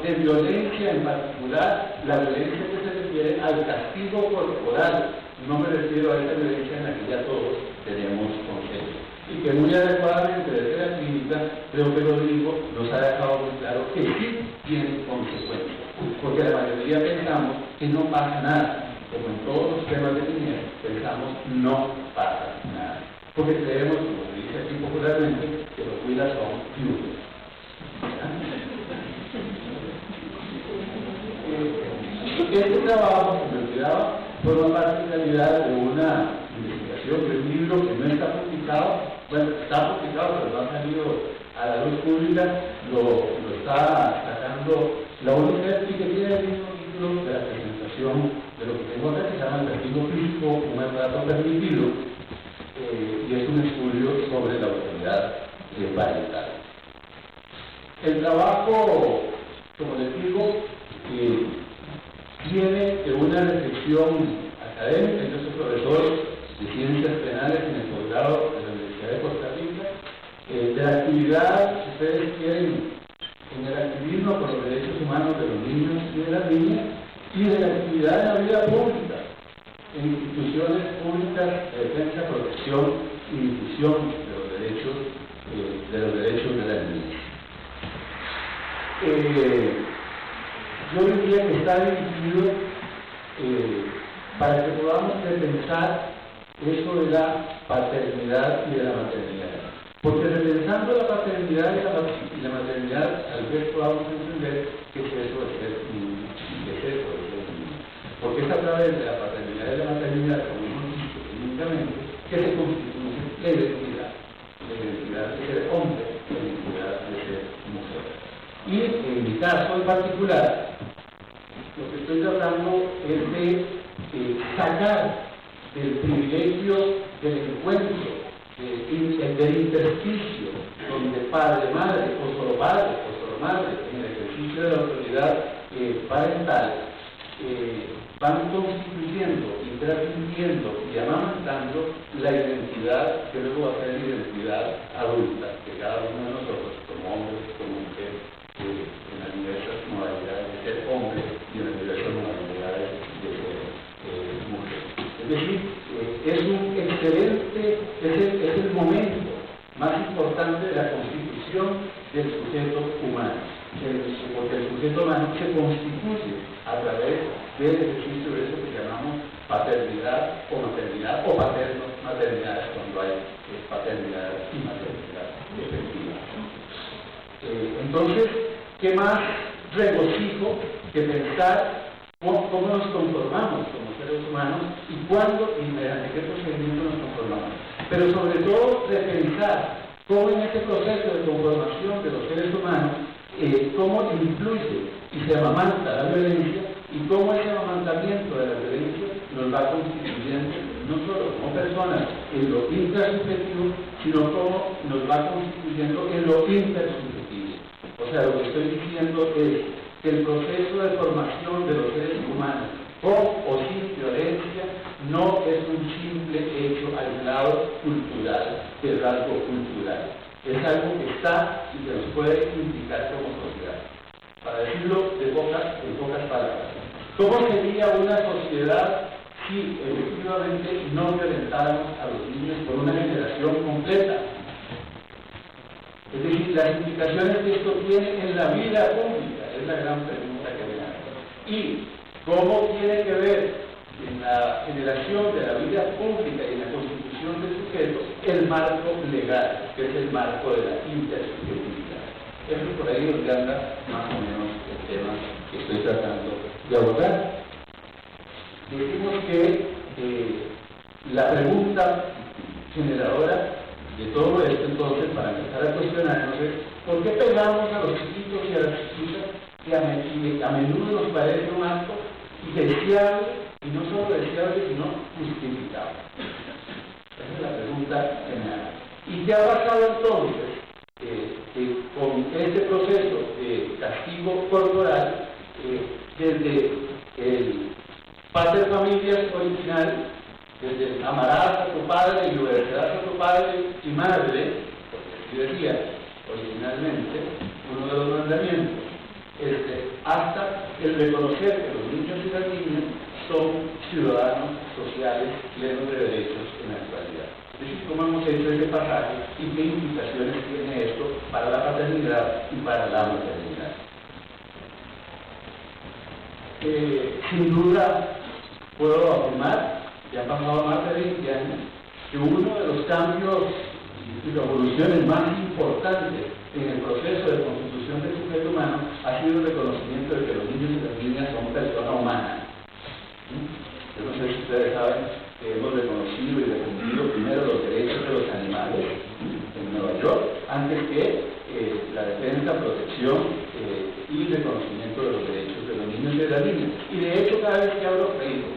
de violencia en particular, la violencia que se refiere al castigo corporal, no me refiero a esa violencia en la que ya todos tenemos consenso. Y que muy adecuadamente desde la clínica, creo que Rodrigo nos ha dejado muy claro que sí tiene consecuencias, porque la mayoría pensamos que no pasa nada, como en todos los temas de niñez, pensamos no pasa nada, porque creemos, como se dice aquí popularmente, que los cuidas son viudos. Este trabajo, como olvidaba, forma parte en realidad de una investigación, de un libro que no está publicado, bueno, está publicado, pero no ha salido a la luz pública, lo está sacando la UNICEF y que tiene el mismo título de la presentación de lo que tengo acá, que se llama El castigo físico, un maltrato permitido, y es un estudio sobre la autoridad parental. El trabajo, como les digo, viene de una reflexión académica. Yo soy profesor de Ciencias Penales en el posgrado de la Universidad de Costa Rica, de la actividad, si ustedes quieren, en el activismo por los derechos humanos de los niños y de las niñas, y de la actividad en la vida pública, en instituciones públicas de defensa, protección y difusión de los derechos de las niñas. Yo diría que está dirigido para que podamos repensar eso de la paternidad y de la maternidad. Porque repensando la paternidad y la maternidad, tal vez podamos entender qué es eso de ser niño y qué es eso de ser niño. Porque es a través de la paternidad y la maternidad, como hemos dicho técnicamente, que se constituye la identidad de ser hombre, la identidad de ser mujer. Y en mi caso en particular, lo que estoy tratando es de sacar del privilegio del encuentro, del intersticio, donde padre, madre, o solo madre, en el ejercicio de la autoridad parental, van constituyendo y transmitiendo y amamantando la identidad que luego va a ser la identidad adulta de cada uno de nosotros, como hombres, como mujeres, en las diversas modalidades de ser hombre y en las diversas modalidades de ser mujer. Es decir, es un excelente, es el momento más importante de la constitución del sujeto humano, porque el sujeto humano se constituye a través del ejercicio de eso que llamamos paternidad o maternidad, o maternidad cuando hay paternidad y maternidad efectiva. Entonces, ¿qué más regocijo que pensar cómo nos conformamos como seres humanos y cuándo y mediante qué procedimiento nos conformamos? Pero sobre todo de pensar cómo en este proceso de conformación de los seres humanos, cómo influye y se amamanta la violencia y cómo ese amamantamiento de la violencia nos va constituyendo no solo como personas en lo intrasubjetivo, sino cómo nos va constituyendo en lo intersubjetivo. O sea, lo que estoy diciendo es que el proceso de formación de los seres humanos, con o sin violencia, no es un simple hecho aislado cultural, de rasgo cultural. Es algo que está y que nos puede implicar como sociedad. Para decirlo en pocas palabras. ¿Cómo sería una sociedad si efectivamente no violentáramos a los niños por una generación completa? Es decir, las implicaciones que esto tiene en la vida pública es la gran pregunta que me hago. Y cómo tiene que ver en la generación de la vida pública y en la constitución del sujeto el marco legal, que es el marco de la intersubjetividad. Eso es por ahí donde anda más o menos el tema que estoy tratando de abordar. Decimos que la pregunta generadora de todo esto, entonces, para empezar a cuestionarnos es ¿por qué pegamos a los chiquitos y a las chiquitas que a menudo nos parece un acto deseable, y no solo deseable, sino justificable? Esa es la pregunta que me hago. ¿Y qué ha pasado entonces con este proceso de castigo corporal desde el pater familias original, desde el amarás a tu padre y obedecerás a tu padre y madre, porque así decía originalmente uno de los mandamientos, hasta el reconocer que los niños y las niñas son ciudadanos sociales plenos de derechos en la actualidad? Es decir, cómo hemos hecho ese pasaje y qué implicaciones tiene esto para la paternidad y para la maternidad. Sin duda, puedo afirmar, ya han pasado más de 20 años, que uno de los cambios y revoluciones más importantes en el proceso de constitución del sujeto humano ha sido el reconocimiento de que los niños y las niñas son personas humanas. Yo no sé si ustedes saben que hemos reconocido y defendido primero los derechos de los animales en Nueva York, antes que la defensa, protección y reconocimiento de los derechos de los niños y de las niñas. Y de hecho, cada vez que hablo, digo,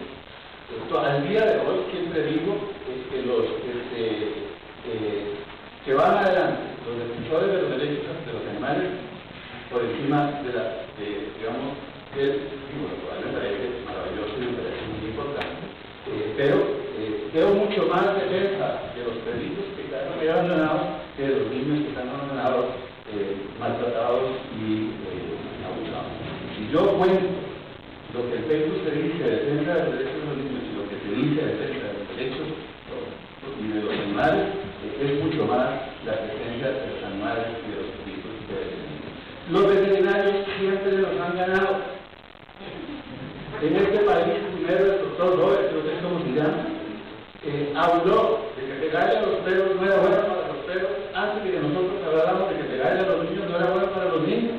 al día de hoy siempre digo que los que van adelante, los defensores de los derechos de los animales, por encima de digamos, a mí me parece maravilloso y me parece muy importante, pero veo mucho más defensa de los perritos que están abandonados que de los niños que están abandonados, maltratados y abusados. Si yo cuento lo que el texto se dice de defensa de los derechos de los niños y lo que se dice de defensa de los derechos y de los animales, es mucho más la presencia de los animales y de los perritos y de los niños. Los veterinarios siempre los han ganado. En este país, primero el doctor Robert, creo que es como se llama, habló de que pegarle a los perros no era bueno para los perros, antes de que nosotros habláramos de que pegarle a los niños no era bueno para los niños.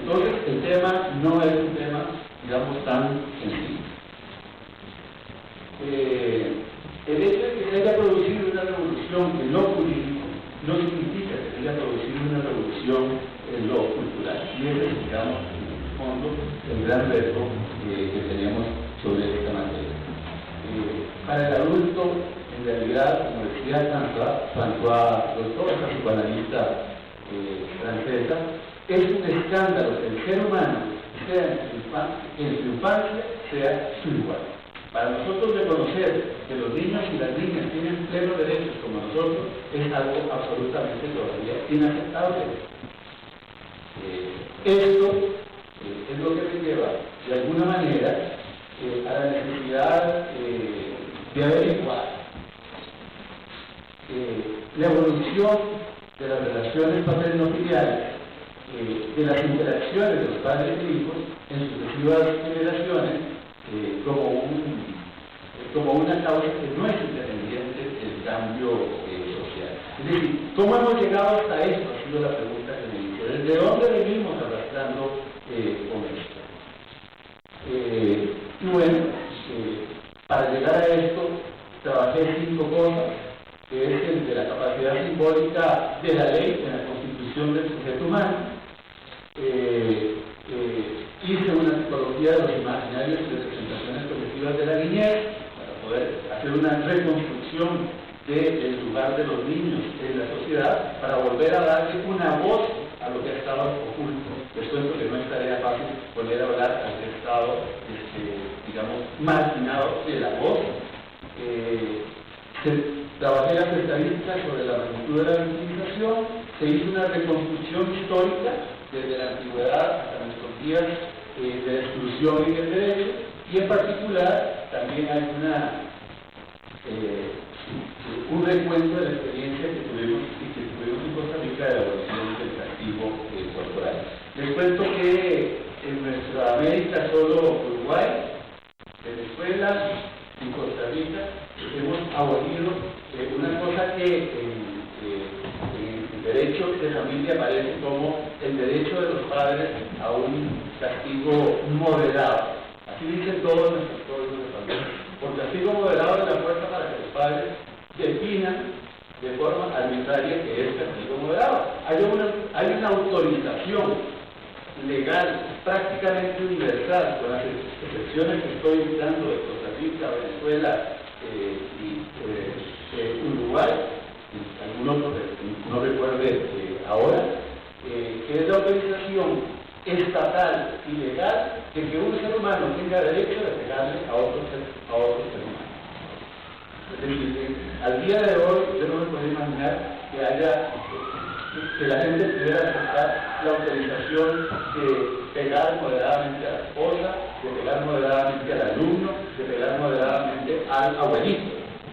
Entonces, el tema no es un tema, digamos, tan sencillo. El hecho de que se haya producido una revolución en lo jurídico no significa que se haya producido una revolución en lo cultural. Y ese es, digamos, en el fondo, el gran reto que tenemos sobre esta materia. Para el adulto, en realidad, como decía François Dolto, esta psicoanalista francesa, es un escándalo que el ser humano, sea en su infancia, sea su igual. Para nosotros reconocer que los niños y las niñas tienen plenos derechos como nosotros es algo absolutamente todavía inaceptable. Esto es lo que me lleva, de alguna manera, a la necesidad de averiguar la evolución de las relaciones paterno-filiales, de las interacciones de los padres e hijos en sucesivas generaciones, como una causa que no es independiente del cambio social. Es decir, ¿cómo hemos llegado hasta esto? Ha sido la pregunta que me hizo. ¿Desde dónde venimos arrastrando con esto? Y bueno, para llegar a esto, trabajé 5 cosas, que es el de la capacidad simbólica de la ley en la constitución del sujeto humano. Hice una psicología de los imaginarios y representaciones colectivas de la niñez para poder hacer una reconstrucción del lugar de los niños en la sociedad, para volver a darle una voz a lo que ha estado oculto. Les cuento que no es tarea fácil volver a hablar al que ha estado, digamos, marginado de la voz. Trabajé las estadísticas sobre la magnitud de la victimización, se hizo una reconstrucción histórica desde la antigüedad hasta nuestros días de la exclusión y del derecho, y en particular también hay un recuento de la experiencia que tuvimos en Costa Rica de la abolición del castigo corporal. Les cuento que en nuestra América solo Uruguay, Venezuela y Costa Rica hemos abolido una cosa que en el derecho de familia aparece como el derecho de los padres a un castigo moderado. Así dicen todos nuestros códigos de familia. Por castigo moderado es la fuerza para que los padres definan de forma arbitraria que es castigo moderado. Hay una autorización legal prácticamente universal, con las excepciones que estoy dando de Costa Rica, Venezuela y Uruguay, y algún otro que no recuerde ahora, que es la autorización estatal y legal de que un ser humano tenga derecho de pegarle a otro ser humano. Es decir, al día de hoy yo no me puedo imaginar que la gente pudiera aceptar la autorización de pegar moderadamente a la esposa, de pegar moderadamente al alumno, de pegar moderadamente al abuelito.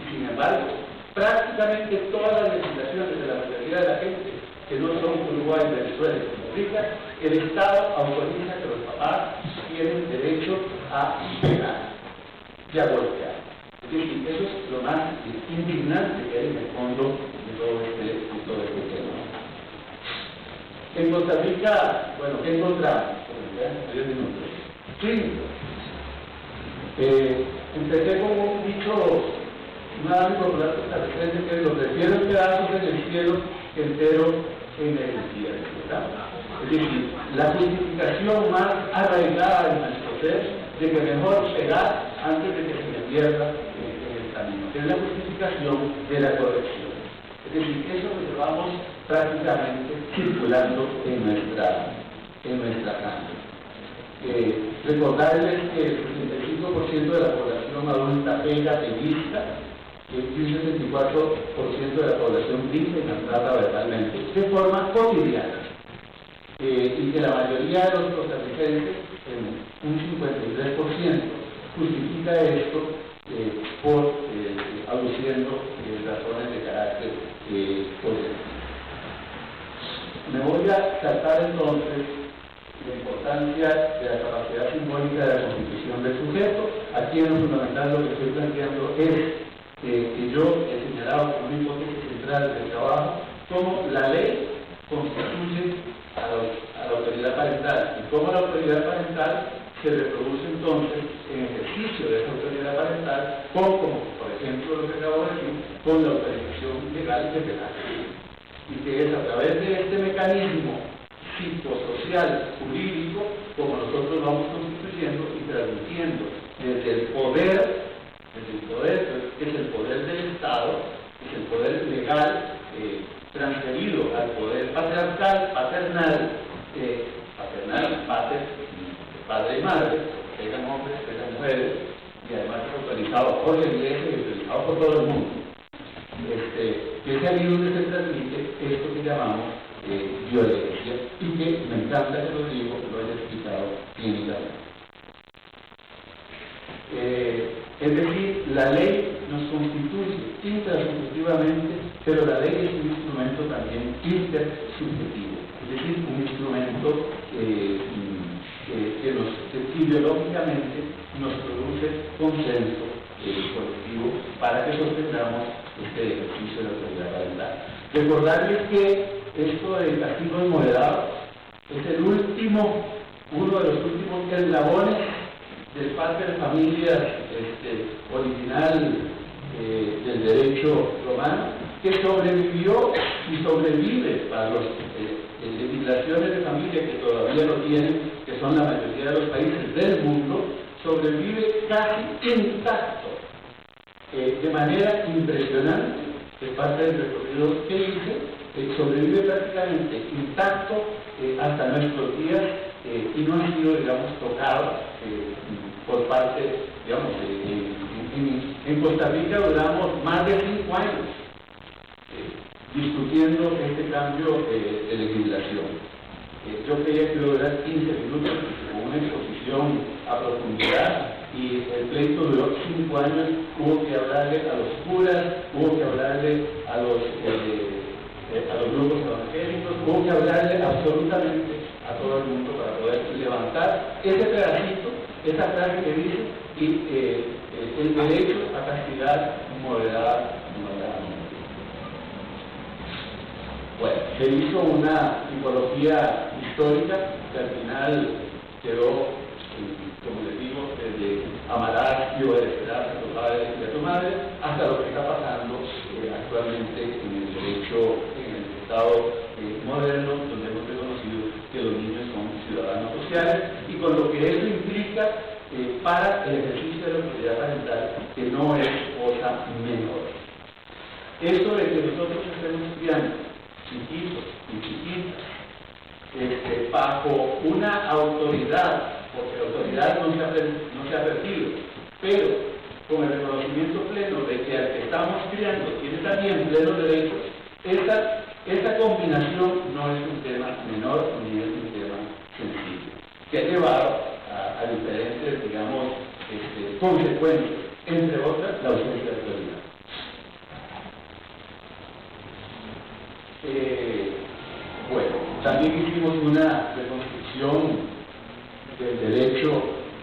Sin embargo, prácticamente todas las legislaciones de la mayoría de la gente que no son Uruguay, Venezuela y Costa Rica, el Estado autoriza que los papás tienen derecho a pegar y a golpear. Es decir, eso es lo más indignante que hay en el fondo de todo este tema. En Costa Rica, bueno, ¿qué encontramos? Clínicos. Empecé con un dicho nada muy popular costarricense que los de cielo pedazos en el cielo, entero en el infierno, ¿verdad? Es decir, la justificación más arraigada en nuestro ser de que mejor pegar antes de que se me pierda en el camino, que es la justificación de la corrección. Es decir, eso lo llevamos prácticamente circulando en nuestra sangre. Recordarles que el 65% de la población adulta pega, pellizca, y un 64% de la población grita y maltrata verbalmente, de forma cotidiana. Y que la mayoría de los costarricenses, un 53%, justifica esto por aduciendo razones de carácter político. Me voy a saltar entonces la importancia de la capacidad simbólica de la constitución del sujeto. Aquí en lo fundamental lo que estoy planteando es que yo he señalado como una hipótesis central del trabajo, cómo la ley constituye a la autoridad parental y cómo la autoridad parental se reproduce entonces en ejercicio de esa autoridad parental como por ejemplo lo que acabo de decir, con la autorización legal de pegar. Y que es a través de este mecanismo psicosocial, jurídico, como nosotros vamos constituyendo y transmitiendo desde el poder, que es el poder del Estado, es el poder legal transferido al poder patriarcal, paternal, padre y madre, pegan hombres, pegan mujeres, y además es autorizado por la Iglesia y autorizado por todo el mundo. Que es ahí donde se transmite esto que llamamos violencia, y que me encanta que lo digo, lo haya explicado clínicamente. Es decir, la ley nos constituye intrasubjetivamente, pero la ley es un instrumento también intersubjetivo, es decir, un instrumento que ideológicamente nos produce consenso colectivo para que sostengamos este ejercicio de la autoridad parental. Recordarles que esto del castigo moderado es uno de los últimos eslabones del parte de familias original del derecho romano, que sobrevivió y sobrevive para las legislaciones de familia que todavía lo tienen, que son la mayoría de los países del mundo, sobrevive casi intacto, de manera impresionante, de parte del recorrido que hice, sobrevive prácticamente intacto hasta nuestros días y no ha sido, digamos, tocado por parte, digamos, en Costa Rica duramos más de 5 años discutiendo este cambio de legislación. Yo creía que iba a durar 15 minutos con una exposición a profundidad y el pleito duró 5 años. Hubo que hablarle a los curas, hubo que hablarle a los grupos evangélicos, hubo que hablarle absolutamente a todo el mundo para poder levantar ese pedacito, esa frase que dice, y el derecho a castigar moderadamente. Bueno, se hizo una tipología histórica que al final quedó, como les digo, desde amarás y obedecerás a tu padre y a tu madre, hasta lo que está pasando actualmente en el derecho, en el Estado moderno, donde hemos reconocido que los niños son ciudadanos sociales, y con lo que eso implica para el ejercicio de la autoridad parental, que no es cosa menor. Esto de que nosotros estemos estudiando chiquitos y chiquitas, bajo una autoridad, porque la autoridad no se ha perdido, pero con el reconocimiento pleno de que al que estamos criando tiene también plenos derechos, esta combinación no es un tema menor ni es un tema sencillo, que ha llevado a diferentes, digamos, consecuencias, entre otras, la ausencia de autoridad. Bueno, también hicimos una reconstrucción del derecho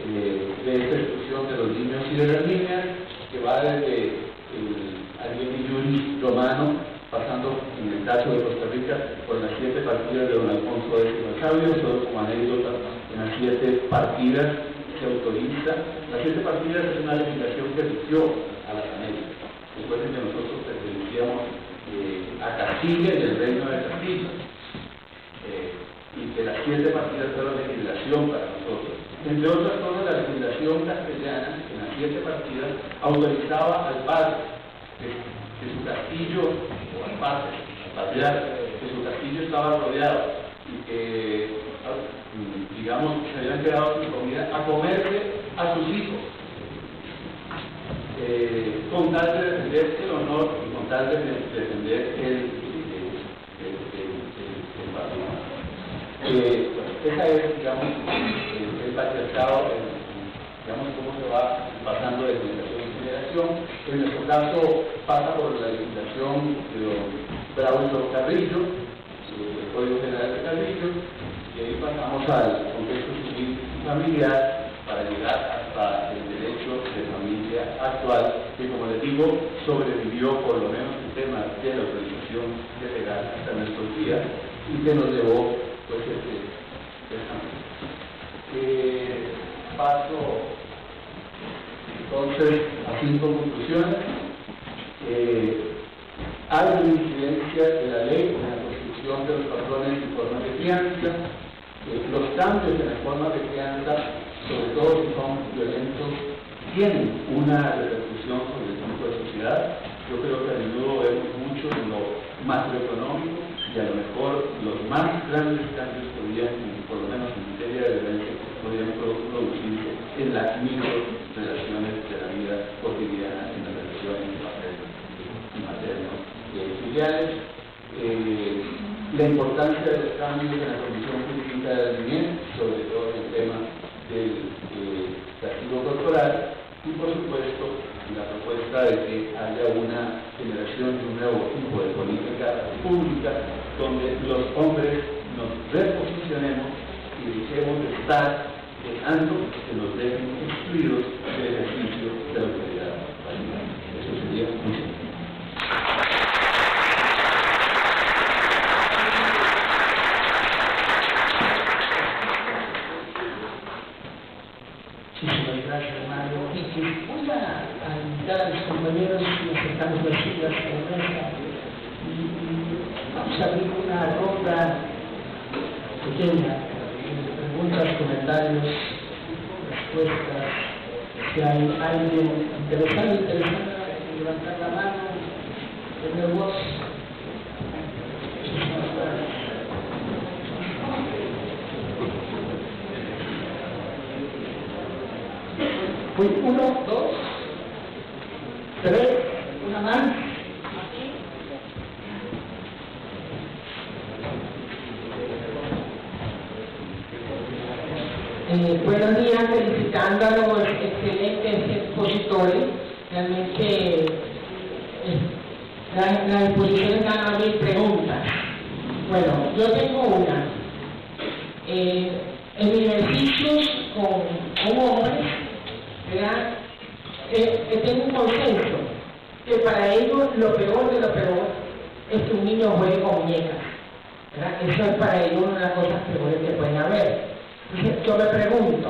de esta exclusión de los niños y de las niñas, que va desde el Alieni Juris romano, pasando en el caso de Costa Rica por las 7 partidas de don Alfonso X el Sabio, solo como anécdota, en las 7 partidas se autoriza. Las 7 partidas es una legislación que eligió a las Américas. Recuerden que nosotros pertenecíamos a Castilla y el reino de Castilla, y que las 7 partidas fueron legislación para nosotros. Entre otras cosas, la legislación castellana, en las 7 partidas, autorizaba al padre que su castillo, o al padre, al patriarca, que su castillo estaba rodeado y que, digamos, se habían quedado sin comida, a comerse a sus hijos, con tal de defender el honor y con tal de defender el patrimonio. Esa es, digamos, el patriarcado, digamos, cómo se va pasando de generación en generación. En nuestro caso, pasa por la legislación de don Braulio Carrillo, el Código General de Carrillo, y ahí pasamos al contexto civil y familiar para llegar hasta el derecho de familia actual, que, como les digo, sobrevivió por lo menos el tema de la autorización de legal hasta nuestros días y que nos llevó, pues, paso entonces a 5 conclusiones. Hay una incidencia de la ley en la construcción de los patrones y formas de crianza. Los cambios en la forma de crianza, sobre todo si son violentos, tienen una repercusión sobre el tipo de sociedad. Yo creo que a menudo vemos mucho en lo macroeconómico y a lo mejor los más grandes cambios podrían, por lo menos en materia de violencia, podrían producirse en las micro relaciones de la vida cotidiana, en las relaciones maternos filiales. La importancia de los cambios en la condición jurídica de la niñez, sobre todo en el tema del castigo corporal, y por supuesto la propuesta de que haya una generación de un nuevo tipo de política pública donde los hombres nos reposicionemos y dejemos de estar dejando que nos dejen excluidos del ejercicio de la autoridad parental. Eso sería mucho. Muchísimas gracias, Mario. Y voy a invitar a mis compañeros que acercamos las siglas a la mesa y vamos a abrir una ronda pequeña de preguntas, comentarios, respuestas. Si hay alguien interesante, levantar la mano, tener voz. Muchísimas gracias. Fui 1, 2, 3, una más. Buenos días, felicitando a los excelentes expositores. Realmente las exposiciones dan a 1000 preguntas. Bueno, yo tengo una. En mis ejercicios con hombres, ¿verdad? Tengo un consenso que para ellos lo peor de lo peor es que un niño juegue con muñecas, ¿verdad? Eso es para ellos una de las cosas peores que pueden haber. Entonces yo me pregunto,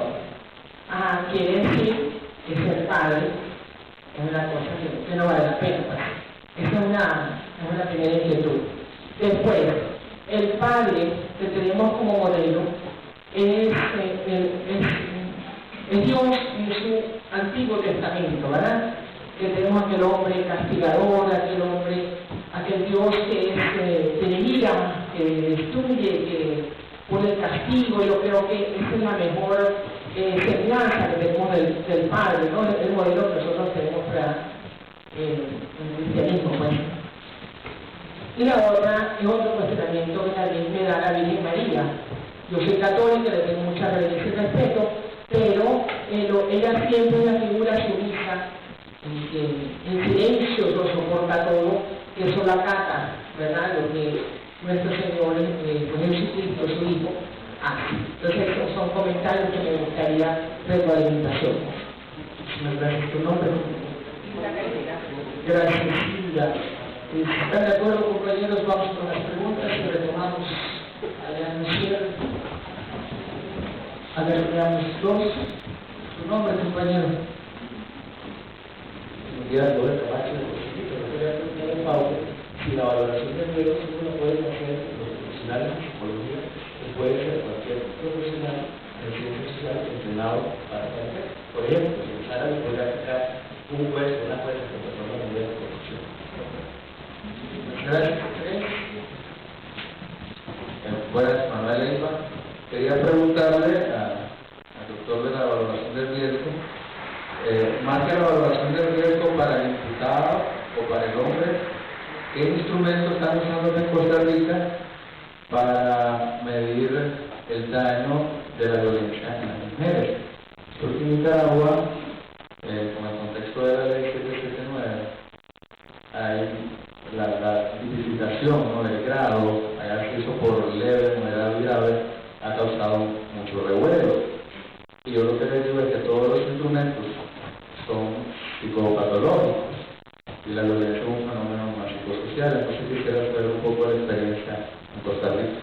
¿quiere decir que ser padre es una cosa que no vale la pena? Esa es una primera inquietud. Después, el padre que tenemos como modelo es Dios en su Antiguo Testamento, ¿verdad? Que tenemos aquel hombre castigador, aquel Dios que tiene ira, que destruye, que pone el castigo. Yo creo que esa es la mejor enseñanza que tenemos del Padre, ¿no? El modelo que nosotros tenemos para el cristianismo, pues. Y la otra es otro cuestionamiento que también me da la Virgen María. Yo soy católica, le tengo mucha reverencia y respeto, pero ella siempre es una figura sumisa, en silencio lo soporta todo, que eso la cata, ¿verdad? Lo que nuestro Señor, Jesucristo, su Hijo, hace. Entonces, esos son comentarios que me gustaría retroalimentación. Muchísimas gracias. ¿Tu nombre? Gracias, Silvia. Si están de acuerdo, compañeros, vamos con las preguntas y retomamos a anunciar. A ver, veamos dos. ¿Tu nombre, compañero? Buenos días, Robert Camacho, de Cosquito. Le voy a preguntar a Pablo si la valoración de riesgos uno la puede hacer los profesionales en psicología o puede ser cualquier profesional de ciencias sociales entrenado para hacer. Por ejemplo, si Sara le puede aplicar un juez o una jueza que persona de nivel de corrupción. Gracias. Buenas, Manuel Leiva. Quería preguntarle al doctor de la valoración del riesgo, más que la valoración del riesgo para el imputado o para el hombre, ¿qué instrumentos están usando en Costa Rica para medir el daño de la violencia en las mujeres? Porque en Nicaragua, con el contexto de la ley 779, hay la tipificación, ¿no?, del grado, allá se hizo por leve, moderado y grave, ha causado mucho revuelo. Y yo lo que les digo es que todos los instrumentos son psicopatológicos y la violencia es un fenómeno más psicosocial. Entonces quisiera saber un poco de la experiencia en Costa Rica.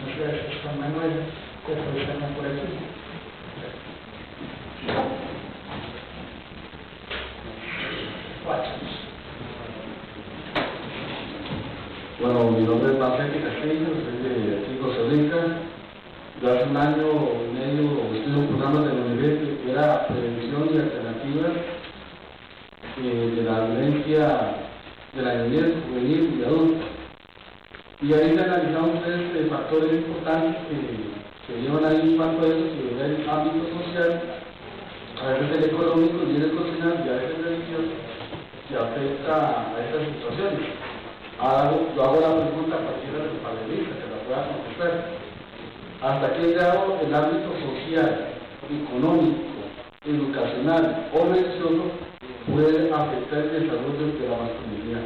Muchas gracias, Juan Manuel. Estamos por aquí. Bueno, mi nombre es Vicente Castillo, soy de aquí, Costa Rica. Yo hace un año y medio estuve un programa de la universidad que era prevención y alternativas de la violencia de la niñez, juvenil y adulta. Y ahí se analizaron tres factores importantes que llevan ahí un impacto de eso, que es el ámbito social, a veces el económico y el emocional y a veces el religioso, que afecta a estas situaciones. Yo hago la pregunta a cualquiera de los panelistas que la pueda contestar. ¿Hasta qué grado el ámbito social, económico, educacional o religioso puede afectar el desarrollo de la masculinidad?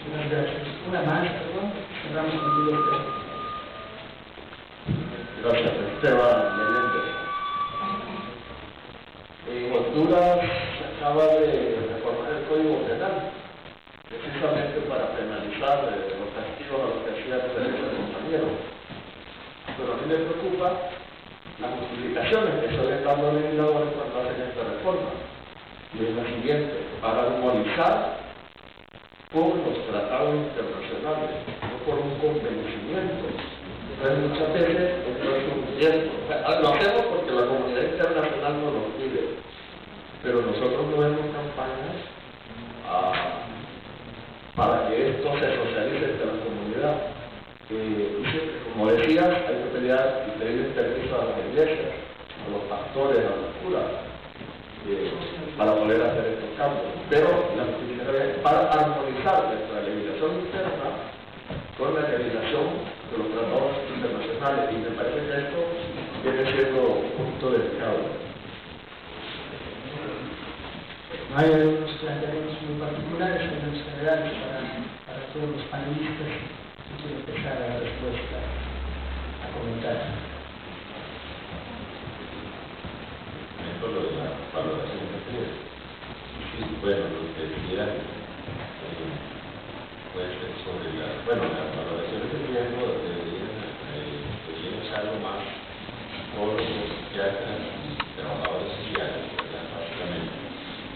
Muchas gracias. Una más, perdón. Cerramos contigo. Gracias, Esteban Menéndez. En Honduras se acaba de reformar el Código Penal, precisamente para penalizar los castigos a los que hacía referencia el compañero. Pero a mí me preocupa las justificaciones que suelen dar los legisladores cuando hacen esta reforma. Y es la siguiente: para armonizar con los tratados internacionales, no por un convencimiento. Entonces muchas veces esto es un riesgo. Lo hacemos porque la comunidad internacional nos lo pide, pero nosotros no vemos campañas para que esto se socialice entre la comunidad. Como decías, hay que pelear y pedirle permiso a las iglesias, a los pastores, a los curas, para poder hacer estos cambios. Pero la justificación es para armonizar nuestra legislación interna con la realización de los tratados internacionales, y me parece que esto viene siendo un poquito delicado. Hay algunos planteamientos muy particulares, algunos generales para todos los panelistas. Si quiero empezar la respuesta a comentar. Esto lo de la valoración de riesgo. Sí, bueno, lo que decía puede ser sobre las valoraciones de riesgo deberían usarlo más por los psiquiatras y trabajadores sociales, ¿verdad? Básicamente.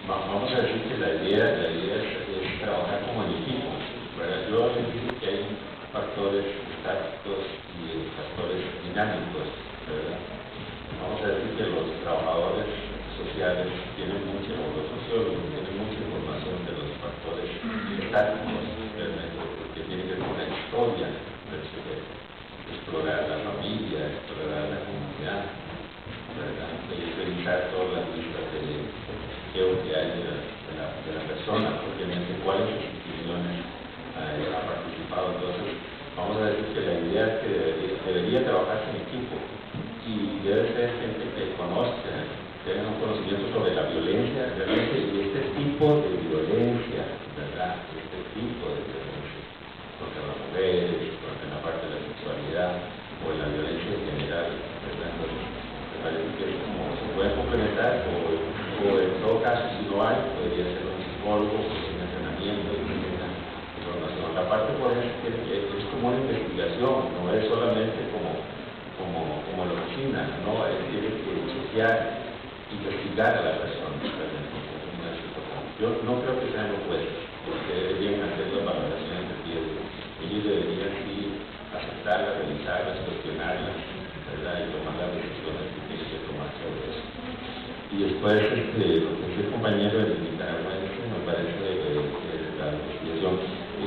Vamos a decir que la idea es trabajar como en equipo, ¿verdad? Yo les dije que hay factores estáticos y factores dinámicos, ¿verdad? Vamos a decir que los trabajadores sociales tienen mucha, o los sociólogos tienen mucha información de los factores estáticos, realmente, porque tienen que ver con la historia del sujeto, explorar la familia, explorar la comunidad, ¿verdad? Revisar todas las listas de que hay de la persona, obviamente cuáles instituciones ha participado. Entonces, vamos a decir que la idea es que debería trabajarse en equipo y debe ser gente que conozca, tenga un conocimiento sobre la violencia realmente, y este tipo de violencia, ¿verdad? Este tipo de violencia contra las mujeres, en la parte de la sexualidad o en la violencia en general, ¿verdad? Entonces, me parece que como se puede complementar o en todo caso, si no hay, podría ser un psicólogo con un entrenamiento y una información. La parte por ejemplo es como una investigación, no es solamente como la oficina, ¿no? Tiene que estudiar, investigar a la persona. Yo no creo que sean opuestos, porque deberían hacer las valoraciones de riesgo. Ellos deberían sí aceptarlas, revisarlas, cuestionarlas, ¿verdad? Y tomar las decisiones que tienen que tomar sobre eso. Y después, lo que es el compañero del nicaragüense, me parece la investigación.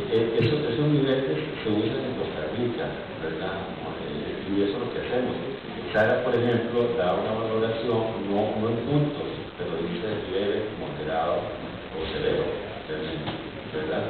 Esos niveles se usan en Costa Rica, ¿verdad? Y eso es lo que hacemos. Sara, por ejemplo, da una valoración, no en puntos, pero dice leve, moderado o severo, ¿verdad?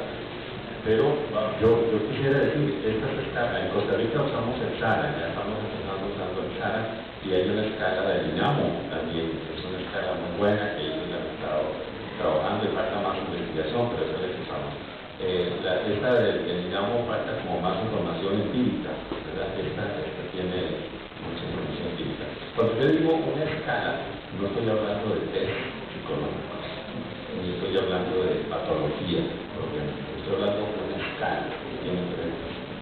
Pero yo quisiera decir, esta escala, en Costa Rica usamos el SARA, ya estamos empezando usando el SARA, y hay una escala de Dinamo también, es una escala muy buena que ellos han estado trabajando y falta más investigación, pero eso les usamos. Esta del Dinamo falta como más información empírica, ¿verdad? Esta tiene mucha información empírica. Cuando yo digo una escala, no estoy hablando de test psicológicos, ni estoy hablando de patología, estoy hablando de una escala que tiene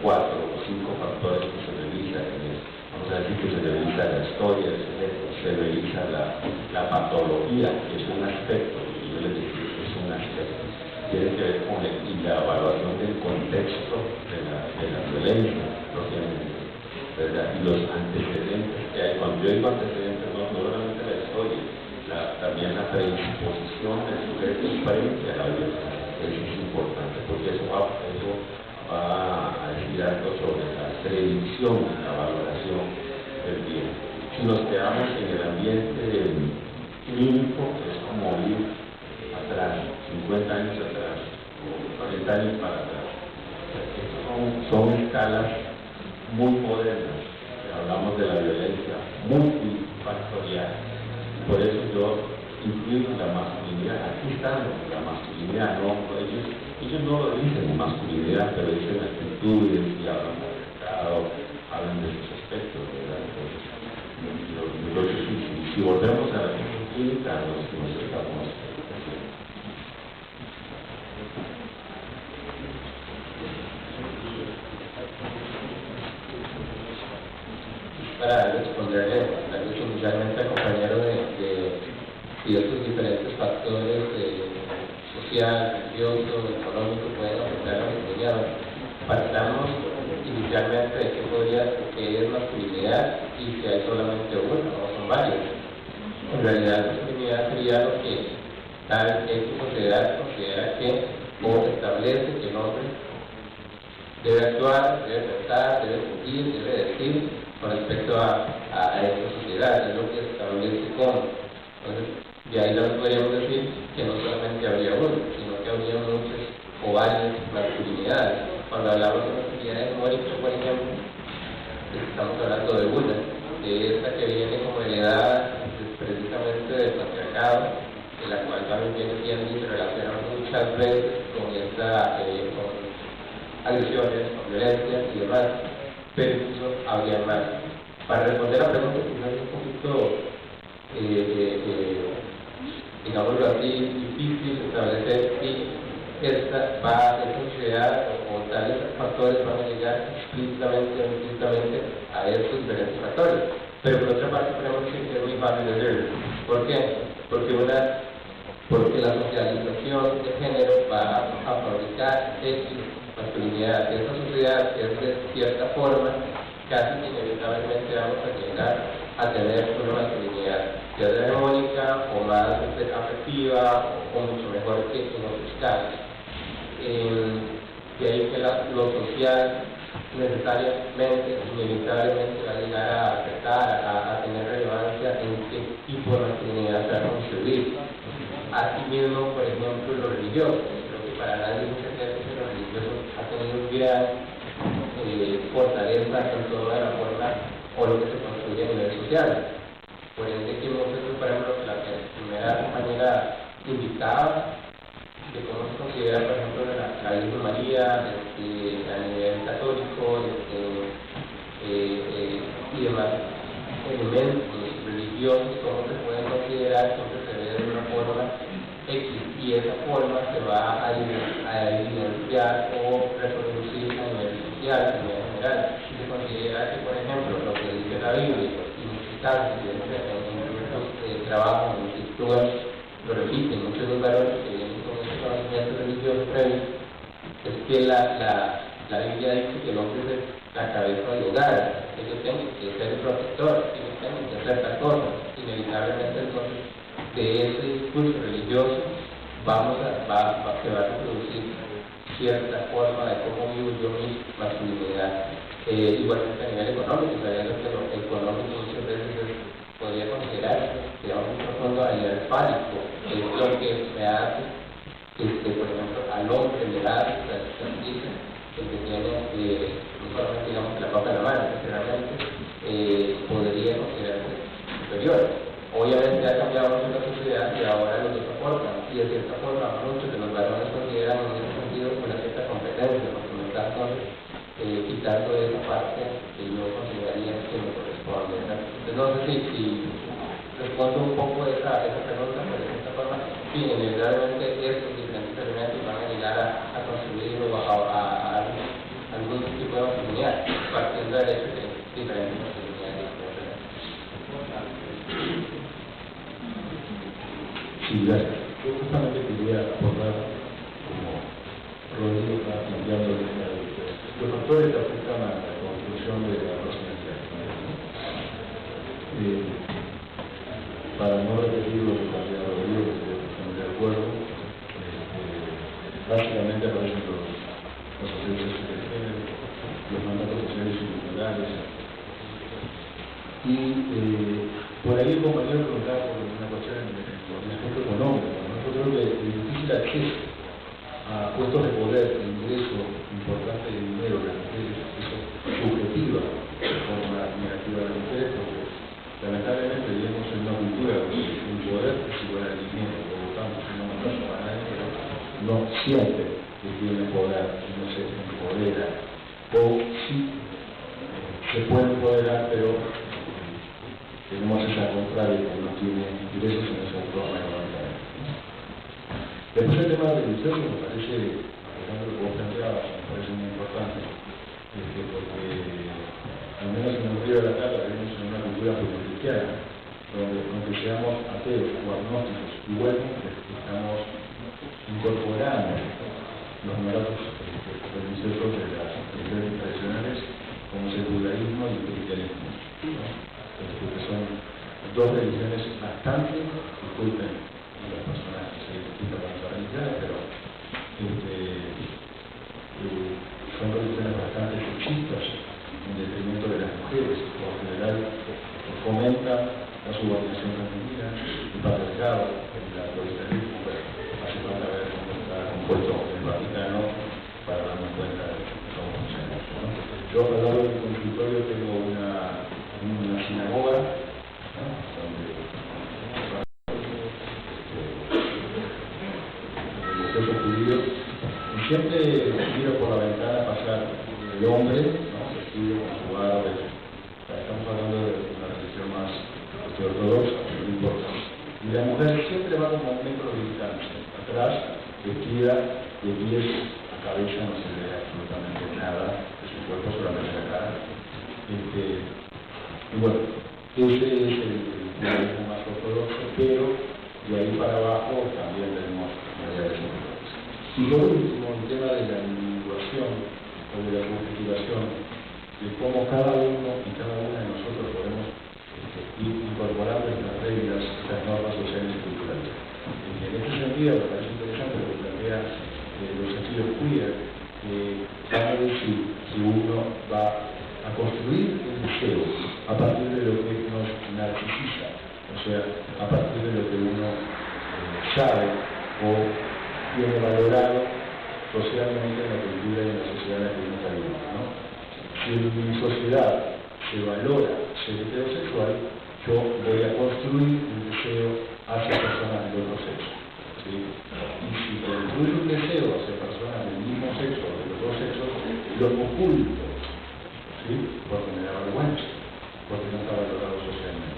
4 o 5 factores que se revisan. Vamos a decir que se revisa la historia del sujeto, se revisa la patología, que es un aspecto, y yo les decía, es un aspecto. Tiene que ver con la evaluación del contexto de la violencia, ¿verdad? Y los antecedentes que hay. Cuando yo digo antecedentes, no solamente la historia, también la predisposición del sujeto frente a la violencia. Eso es importante, porque eso va a decir algo sobre la predicción, la valoración del bien. Si nos quedamos en el ambiente clínico, es como ir atrás, 50 años atrás, o 40 años para atrás. Son escalas muy modernas. Hablamos de la violencia multifactorial. Por eso yo incluyo la masculinidad. Aquí está la masculinidad. No, ellos no lo dicen masculinidad, pero dicen actitudes y hablan del mercado, hablan de esos aspectos, ¿verdad? Entonces, si volvemos a la clínica, nos estamos para responderle inicialmente al compañero de estos diferentes factores social, religioso, económico pueden afectar a la masculinidad. Partamos inicialmente de qué es masculinidad y si hay solamente uno o son varios. En realidad la masculinidad sería lo que tal considera que o establece que el hombre debe actuar, debe pensar, debe sentir, debe decir con respecto a esta sociedad, es lo que establece cómo. Entonces, de ahí también podríamos decir que no solamente habría uno, sino que habría muchas o varias masculinidades. cuando hablamos de masculinidad hegemónica, por ejemplo, estamos hablando de una, de esta que viene como heredada precisamente del patriarcado, de la cual también viene siendo y se relaciona muchas veces con con agresiones, con violencias y demás, pero incluso habría más. Para responder a la pregunta, quizás es un poquito, digámoslo así, difícil establecer si esta sociedad o tales factores van a llegar explícitamente o implícitamente a estos diferentes factores. Pero por otra parte podemos decir que es muy fácil decirlo. ¿Por qué? Porque la socialización de género va a fabricar X masculinidad. Esa sociedad es de cierta forma, casi que inevitablemente vamos a llegar a tener una masculinidad, ya sea hegemónica o más afectiva o mucho mejor que en otros casos. De ahí que lo social necesariamente, inevitablemente va a llegar a afectar, a tener relevancia en qué tipo de masculinidad se va a construir. Asimismo, por ejemplo, lo religioso. Creo que para nadie es un secreto que lo religioso ha tenido un gran fortaleza en toda la forma o lo que se construye a nivel social. Por ende, que nosotros, por ejemplo, la primera compañera indicaba de cómo se considera, por ejemplo, la Virgen María a nivel católico y demás elementos religiosos, cómo se pueden considerar, siempre se ve de una forma X, y esa forma se va a evidenciar o reproducir a nivel social, a nivel general. Si se considera que, por ejemplo, lo que dice la Biblia, y en muchos casos, en muchos trabajos, en muchas escrituras, lo repiten muchos de los varones que vienen con este conocimiento religioso previo, es que la Biblia dice que el hombre es la cabeza del hogar, que ellos tienen que ser el protector, que ellos tienen que hacer las cosas. Inevitablemente, entonces, de ese discurso religioso se va a reproducir cierta forma de cómo vivo yo mi masculinidad. Igualmente a nivel económico, sabiendo que lo económico muchas veces podría considerar que va muy profundo a nivel fálico, es lo que me hace, por ejemplo, al hombre le da la dice que tiene, no solamente digamos la papa en la mano, que realmente podría considerarse superior. Obviamente ha cambiado mucho la sociedad y ahora lo soportan, y de cierta forma muchos de los varones consideran en ese sentido una cierta competencia, porque no está entonces quitando esa parte que yo consideraría que me corresponde. Entonces no sé si respondo un poco esa pregunta, pero de esta forma, sí, inevitablemente estos diferentes elementos van a llegar a construir o a algún tipo de masculinidad, partiendo del hecho de diferentes masculinidades. Sí, gracias. Yo justamente quería abordar, como Rodrigo está planteando, los factores que afectan a la construcción de la personalidad. Para no repetir lo que plantea Rodrigo, que estoy de acuerdo, básicamente aparecen los procesos de género, los mandatos sociales y culturales. Y por ahí el compañero preguntaba por una cuestión en el aspecto económico. Yo creo que el difícil acceso a puestos de poder, de ingreso importante de dinero de las mujeres, eso subjetiva como la negativa de las mujeres, porque lamentablemente vivimos en una cultura donde el poder es igual al dinero, por lo tanto, si no mandamos a nadie, pero no siempre que tiene poder, no se empodera, o sí se puede empoderar, pero tenemos esa contraria que no tiene ingresos en esa forma económica. Después el tema religioso me parece, por ejemplo, lo que vos planteabas, me parece muy importante, porque al menos en el Río de la Plata vivimos en una cultura judio-cristiana, donde aunque seamos ateos o agnósticos, igualmente estamos incorporando los mandatos religiosos de las religiones tradicionales, como es el judaísmo y el cristianismo, ¿no? Porque son dos religiones bastante, disculpen las personas que se identifican con esa religión, pero son religiones bastante machistas en detrimento de las mujeres, por lo general fomentan la subordinación femenina, el patriarcado, el autoritarismo. Hace falta ver cómo está compuesto el Vaticano para darnos cuenta de eso. como un metro de distancia. Atrás, vestida de pies a cabeza, no se ve absolutamente nada de su cuerpo, solamente la cara. Y bueno, ese es el judaísmo más ortodoxo, pero de ahí para abajo también tenemos variedades ortodoxas. Y por último, el tema de la individuación o de la multiplicación, de cómo cada uno y cada una de nosotros podemos ir incorporando estas reglas, estas normas sociales y culturales. Y en este sentido, me parece interesante lo que plantea los sentidos queer, van a decir si uno va a construir el deseo a partir de lo que nos narcisiza, o sea, a partir de lo que uno sabe o tiene valorado socialmente en la cultura y en la sociedad en la que uno está viviendo, ¿no? Si en mi sociedad se valora ser heterosexual, yo voy a construir un deseo hacia personas del otro sexo, ¿sí? Y si construyo un deseo hacia personas del mismo sexo o de los dos sexos, lo oculto, ¿sí? Porque me da vergüenza, porque no está valorado socialmente.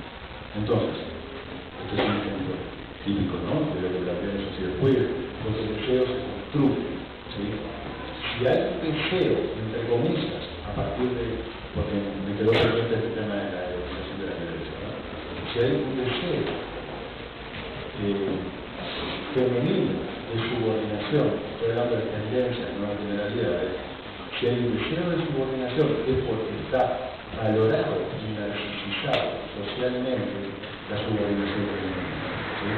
Entonces, este es un ejemplo típico, ¿no?, de lo que plantea el socio queer, porque el deseo se construye, ¿sí? Si hay un deseo, entre comillas, a partir de, porque me quedó presente este tema de la educación de la violencia, ¿no? Si hay un deseo femenino de subordinación, estoy hablando de tendencias, no de generalidades, si hay un deseo de subordinación es porque está valorado y narcisizado socialmente la subordinación femenina, ¿sí?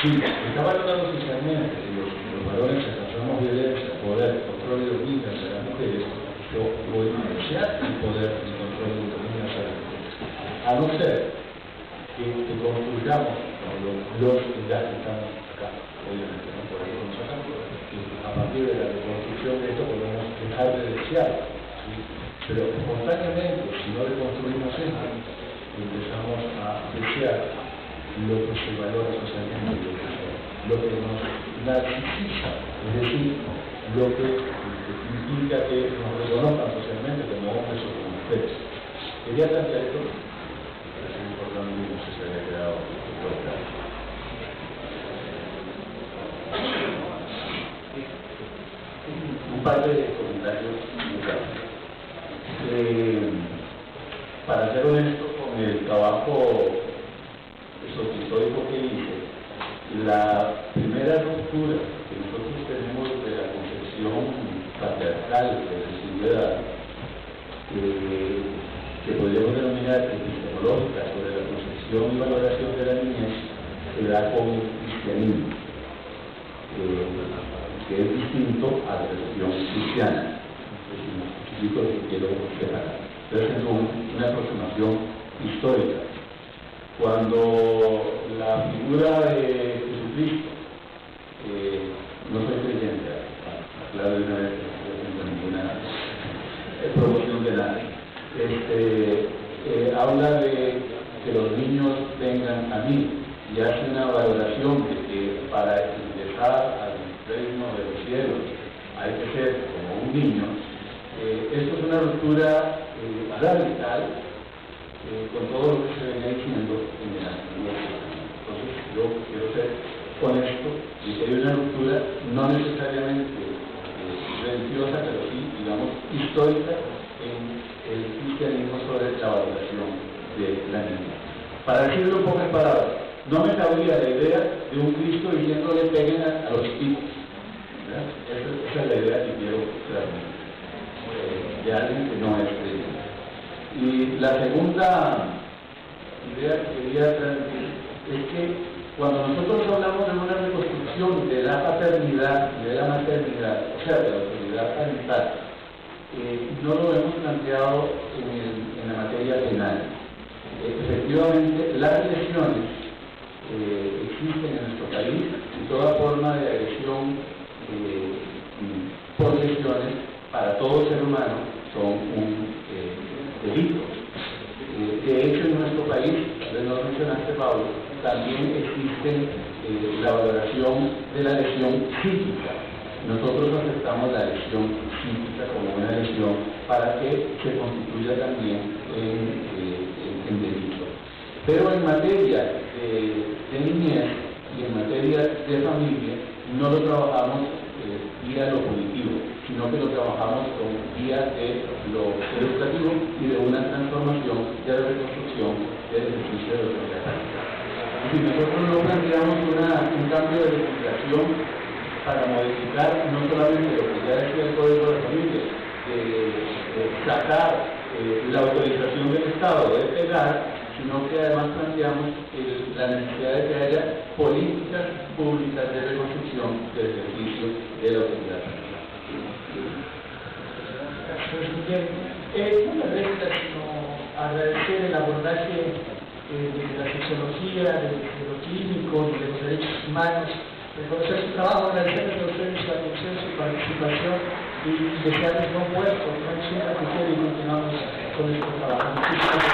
Sí, está valorado socialmente y los valores que transformamos violencia, poder, control y dominio hacia las mujeres, yo voy a desear el poder y control y dominio hacia las mujeres. A no ser que construyamos los que ya estamos acá, obviamente, ¿no? Por ahí vamos acá, que a partir de la reconstrucción de esto podemos dejar de desear, ¿sí? Pero espontáneamente, si no reconstruimos esto, empezamos a desear lo que se valora socialmente, lo que nos narcisiza, es decir, lo que implica que nos reconozcan socialmente como hombres o como mujeres. Quería plantear esto, es importante, no sé si se había quedado claro. Un par de comentarios muy rápidos. Para ser honesto con el trabajo sociohistórico que hice, la primera ruptura que nosotros tenemos de la concepción patriarcal de la ciudad, que podríamos denominar epistemológica sobre la concepción y valoración de la niñez, se da con el cristianismo, que es distinto a la religión cristiana. Es lo que quiero separar. Entonces es una aproximación histórica. Cuando la figura de Jesucristo, no soy creyente, claro, de una vez no tengo ninguna promoción de nada, habla de que los niños vengan a mí y hace una valoración de que para ingresar al reino de los cielos hay que ser como un niño. Esto es una ruptura radical con todo lo que se venía diciendo en el antiguo. Entonces yo quiero ser honesto y que hay una ruptura no necesariamente religiosa, pero sí, digamos, histórica en el cristianismo sobre la valoración de la niña. Para decirlo un poco en palabras, no me cabría la idea de un Cristo diciéndole peguen a los chicos. Esa es la idea que quiero transmitir, de alguien que no es creyente. Y la segunda idea que quería transmitir es que cuando nosotros hablamos de una reconstrucción de la paternidad y de la maternidad, o sea, de la autoridad parental, no lo hemos planteado en la materia penal. Efectivamente, las lesiones existen en nuestro país y toda forma de agresión por lesiones para todo ser humano son un delito. De hecho, en nuestro país, tal vez no lo mencionaste, Pablo, también existe la valoración de la lesión psíquica. Nosotros aceptamos la lesión psíquica como una lesión para que se constituya también en delito. Pero en materia de niñez, y en materia de familia no lo trabajamos vía lo punitivo, sino que lo trabajamos con vía de lo educativo y de una transformación, de la reconstrucción del ejercicio de la realidad. Si nosotros no planteamos un cambio de legislación para modificar no solamente lo que ya decía el Código de Familia, sacar la autorización del Estado de pegar, sino que además planteamos la necesidad de que haya políticas públicas de reconstrucción del ejercicio de la autoridad. Gracias, Miguel. No me resta sino agradecer el abordaje de la sociología, de lo clínico, de los derechos humanos, reconocer su trabajo, agradecerles a ustedes su atención, su participación y desearles buen puesto, no es un y continuamos con este trabajo. Muchísimas gracias.